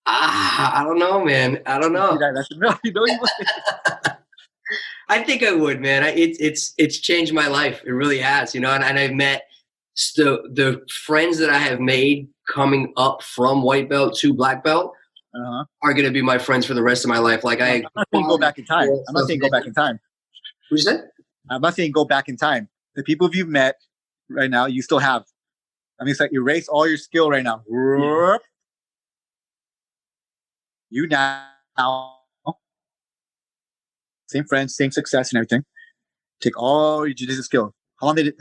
I don't know, man. I don't know. No, you would. I think I would, man. It's changed my life. It really has, and I've met the friends that I have made coming up from white belt to black belt are going to be my friends for the rest of my life. Like I'm not saying go back in time. I'm not saying go back in time. What you said? I'm not saying go back in time. The people you've met right now, you still have. I mean, it's like erase all your skill right now. Yeah. You now, same friends, same success and everything. Take all your jiu-jitsu skill. How long did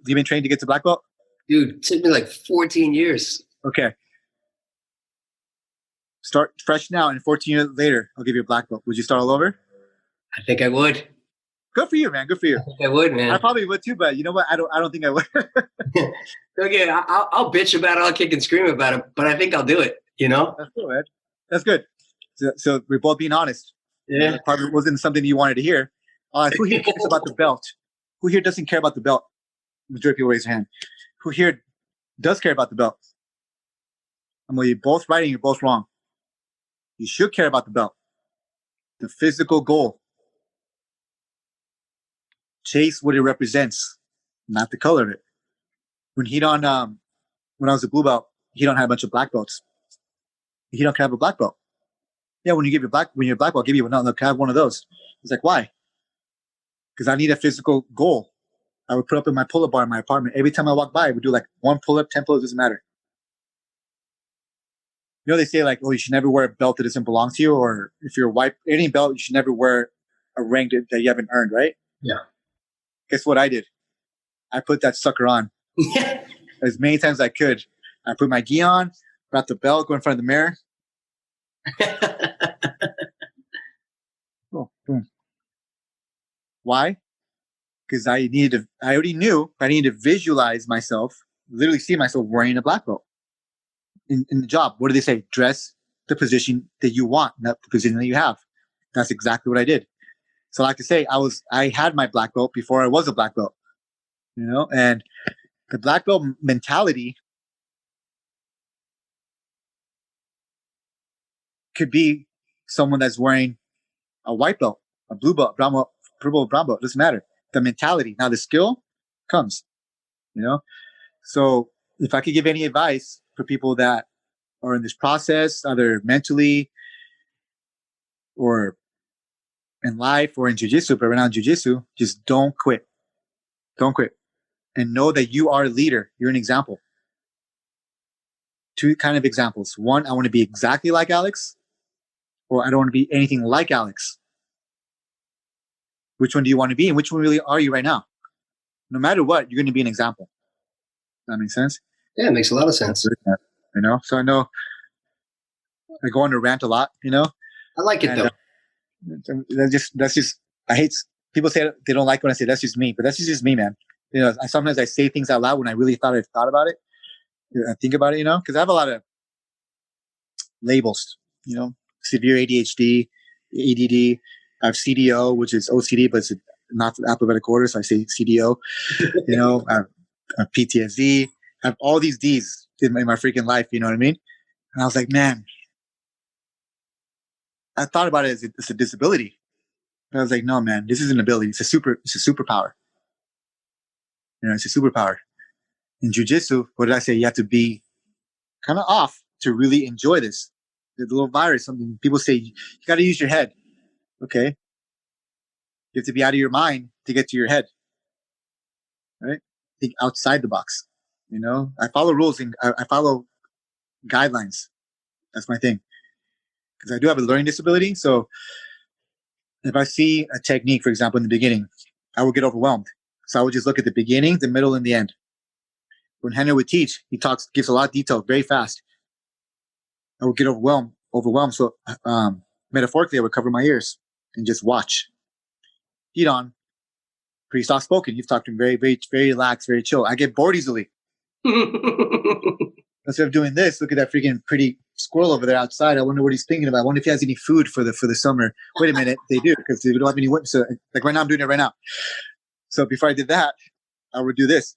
you been trained to get to black belt? Dude, it took me like 14 years. Okay. Start fresh now, and 14 years later, I'll give you a black belt. Would you start all over? I think I would. Good for you, man. Good for you. I think I would, man. I probably would too, but you know what? I don't think I would. Okay, I'll bitch about it. I'll kick and scream about it, but I think I'll do it. That's good, man. That's good. So we're both being honest. Yeah. It probably wasn't something you wanted to hear. Who here cares about the belt? Who here doesn't care about the belt? Majority of people raise their hand. Who here does care about the belt? you're both right and you're both wrong. You should care about the belt, the physical goal. Chase what it represents, not the color of it. When I was a blue belt, Hedon had a bunch of black belts. Hedon can have a black belt. Yeah, when you're a black belt, I'll give you one. No, look, I have one of those. He's like, why? Because I need a physical goal. I would put up in my pull-up bar in my apartment. Every time I walk by, I would do like 1 pull-up, 10 pull-ups, doesn't matter. You know, they say like, oh, you should never wear a belt that doesn't belong to you, or if you're white, any belt, you should never wear a rank that you haven't earned, right? Yeah. Guess what I did? I put that sucker on as many times as I could. I put my gi on, brought the belt, go in front of the mirror. Oh, boom. Why? Because I already knew I needed to visualize myself, literally see myself wearing a black belt in the job. What do they say? Dress the position that you want, not the position that you have. That's exactly what I did. So like to say, I had my black belt before I was a black belt, you know, and the black belt mentality could be someone that's wearing a white belt, a blue belt, brown belt, purple belt, brown belt. It doesn't matter. The mentality. Now the skill comes, you know. So if I could give any advice for people that are in this process, either mentally or in life or in jiu-jitsu, but right now in jiu-jitsu, just don't quit. Don't quit. And know that you are a leader. You're an example. 2 kind of examples. 1, I want to be exactly like Alex, or I don't want to be anything like Alex. Which one do you want to be? And which one really are you right now? No matter what, you're going to be an example. Does that make sense? Yeah, it makes a lot of sense. You know, so I know I go on to rant a lot, you know. I like it though. That's just, I hate, people say they don't like when I say that's just me, but that's just me, man. You know, sometimes I say things out loud when I really thought about it. I think about it, you know, because I have a lot of labels, you know, severe ADHD, ADD. I have CDO, which is OCD, but it's not the alphabetical order, so I say CDO. You know, I have PTSD. I have all these Ds in my freaking life, you know what I mean? And I was like, man, I thought about it as it's a disability. But I was like, no, man, this is an ability. It's a superpower. You know, it's a superpower. In jiu-jitsu, what did I say? You have to be kind of off to really enjoy this. The little virus, something people say, you got to use your head. Okay. You have to be out of your mind to get to your head. Right? Think outside the box. You know, I follow rules and I follow guidelines. That's my thing. Because I do have a learning disability. So if I see a technique, for example, in the beginning, I would get overwhelmed. So I would just look at the beginning, the middle, and the end. When Henry would teach, he gives a lot of detail very fast. I would get overwhelmed. So metaphorically, I would cover my ears and just watch. Hedon, pretty soft spoken. You've talked to him very, very, very relaxed, very chill. I get bored easily. Instead of doing this, look at that freaking pretty squirrel over there outside. I wonder what he's thinking about. I wonder if he has any food for the summer. Wait a minute, they do, because they don't have any wood. So like right now, I'm doing it right now. So before I did that, I would do this.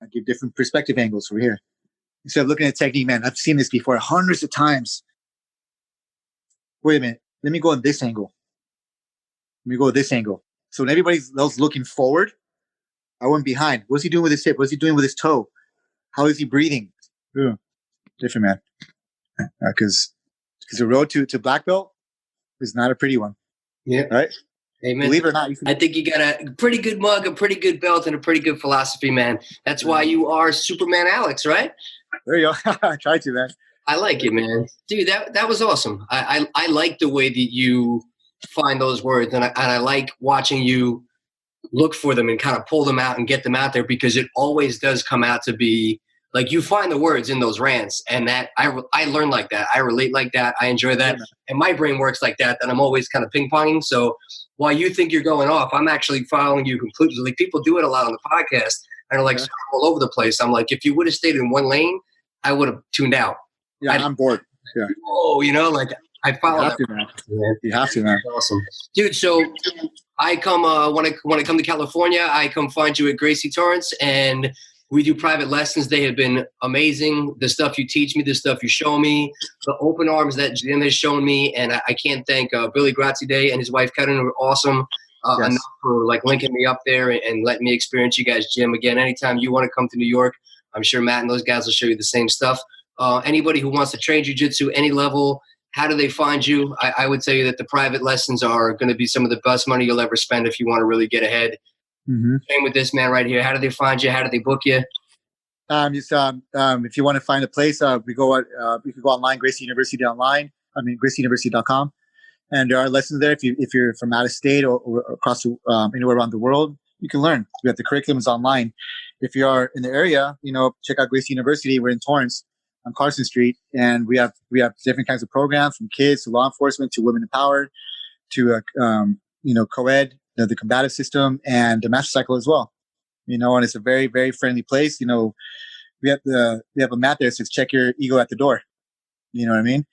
I give different perspective angles over here. Instead of looking at technique, man, I've seen this before hundreds of times. Wait a minute, let me go on this angle. Let me go with this angle. So when everybody else looking forward, I went behind. What's he doing with his hip? What's he doing with his toe? How is he breathing? Ooh, different, man. Because the road to black belt is not a pretty one. Yeah. Right? Amen. Believe it or not. I think you got a pretty good mug, a pretty good belt, and a pretty good philosophy, man. That's why you are Superman Alex, right? There you go. I tried to, man. I like it, man. Dude, that was awesome. I like the way that you find those words, and I like watching you look for them and kind of pull them out and get them out there, because it always does come out to be like you find the words in those rants, and that I learn like that. I relate like that. I enjoy that. And my brain works like that, I'm always kind of ping-ponging. So while you think you're going off, I'm actually following you completely. Like people do it a lot on the podcast and are like all over the place. I'm like, if you would have stayed in one lane, I would have tuned out. Yeah, I'm bored. Yeah. Oh, you know, like I follow you have that. to, man. You have to, man. Awesome. Dude, so I come when I come to California, I come find you at Gracie Torrens, and We do private lessons. They have been amazing. The stuff you teach me, the stuff you show me, the open arms that Jim has shown me. And I can't thank Billy Gracie Day and his wife, Karen, who are awesome enough for like linking me up there and letting me experience you guys' gym. Again, anytime you want to come to New York, I'm sure Matt and those guys will show you the same stuff. Anybody who wants to train jiu-jitsu, any level, how do they find you? I would tell you that the private lessons are going to be some of the best money you'll ever spend if you want to really get ahead. Mm-hmm. Same with this man right here. How do they find you? How do they book you? If you want to find a place, we can go online, Gracie University online. GracieUniversity.com. And there are lessons there. If you're from out of state or across anywhere around the world, you can learn. We have the curriculums online. If you are in the area, check out Gracie University. We're in Torrance on Carson Street, and we have different kinds of programs from kids to law enforcement to women empowered to co-ed, the combative system, and the master cycle as well. And it's a very, very friendly place. We have a mat there that says check your ego at the door. You know what I mean?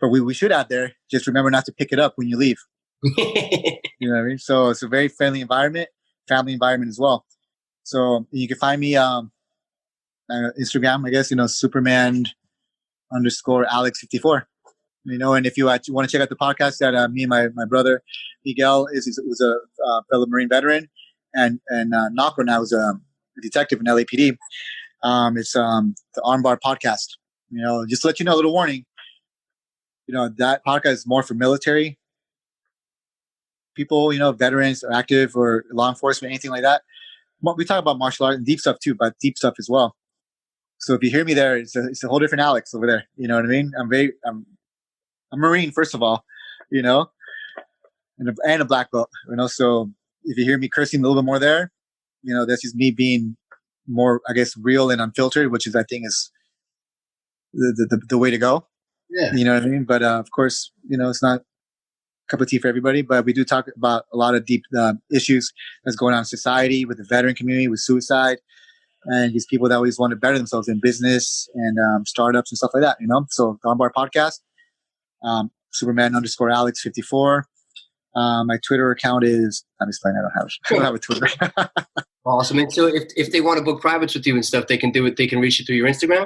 But we should out there. Just remember not to pick it up when you leave. You know what I mean? So it's a very friendly environment, family environment as well. So you can find me Instagram, I guess, Superman _ Alex 54. And if you want to check out the podcast that me and my brother Miguel was a fellow Marine veteran, and Knocker now is a detective in LAPD. It's the Armbar Podcast. Just to let you know, a little warning. That podcast is more for military people, veterans or active or law enforcement, anything like that. We talk about martial art and deep stuff too, but deep stuff as well. So if you hear me there, it's a whole different Alex over there. You know what I mean? I'm a Marine, first of all, and a black belt, so if you hear me cursing a little bit more there, that's just me being more, I guess, real and unfiltered, which is, I think, is the way to go. Yeah. You know what I mean? But of course, it's not a cup of tea for everybody, but we do talk about a lot of deep issues that's going on in society with the veteran community, with suicide, and these people that always want to better themselves in business and startups and stuff like that, So the Armbar Podcast, Superman _ Alex 54. My Twitter account is, I'm explaining, I don't have a Twitter. Awesome. And so if they want to book privates with you and stuff, they can do it. They can reach you through your Instagram.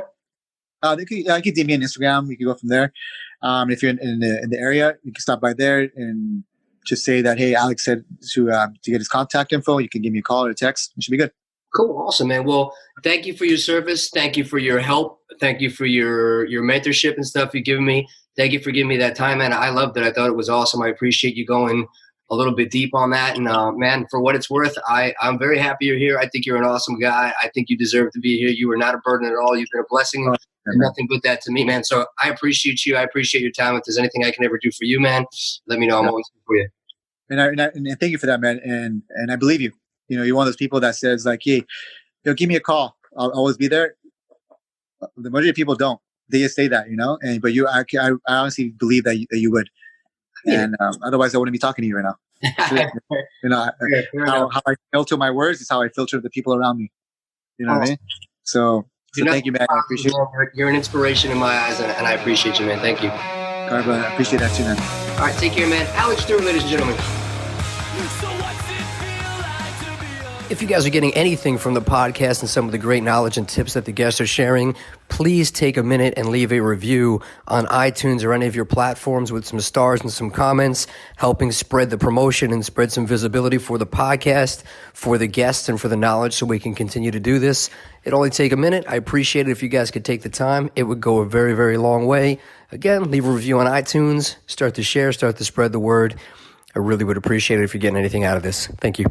They could DM me on Instagram. You can go from there. If you're in the area, you can stop by there and just say that, hey, Alex said to get his contact info. You can give me a call or a text. It should be good. Cool. Awesome, man. Well, thank you for your service. Thank you for your help. Thank you for your mentorship and stuff you've given me. Thank you for giving me that time, man. I loved it. I thought it was awesome. I appreciate you going a little bit deep on that. And, man, for what it's worth, I'm very happy you're here. I think you're an awesome guy. I think you deserve to be here. You are not a burden at all. You've been a blessing. Nothing but that to me, man. So I appreciate you. I appreciate your time. If there's anything I can ever do for you, man, let me know. I'm always here for you. And thank you for that, man. And I believe you. You're one of those people that says, like, hey, give me a call. I'll always be there. The majority of people don't. They just say that, but I honestly believe that you would. And otherwise I wouldn't be talking to you right now. How I filter my words is how I filter the people around me. You know what I mean? So thank you, man. I appreciate it. You're an inspiration in my eyes, and I appreciate you, man. Thank you. All right, brother. I appreciate that too, man. All right, take care, man. Alex Stuart, ladies and gentlemen. If you guys are getting anything from the podcast and some of the great knowledge and tips that the guests are sharing, please take a minute and leave a review on iTunes or any of your platforms with some stars and some comments, helping spread the promotion and spread some visibility for the podcast, for the guests, and for the knowledge so we can continue to do this. It'll only take a minute. I appreciate it if you guys could take the time. It would go a very, very long way. Again, leave a review on iTunes, start to share, start to spread the word. I really would appreciate it if you're getting anything out of this. Thank you.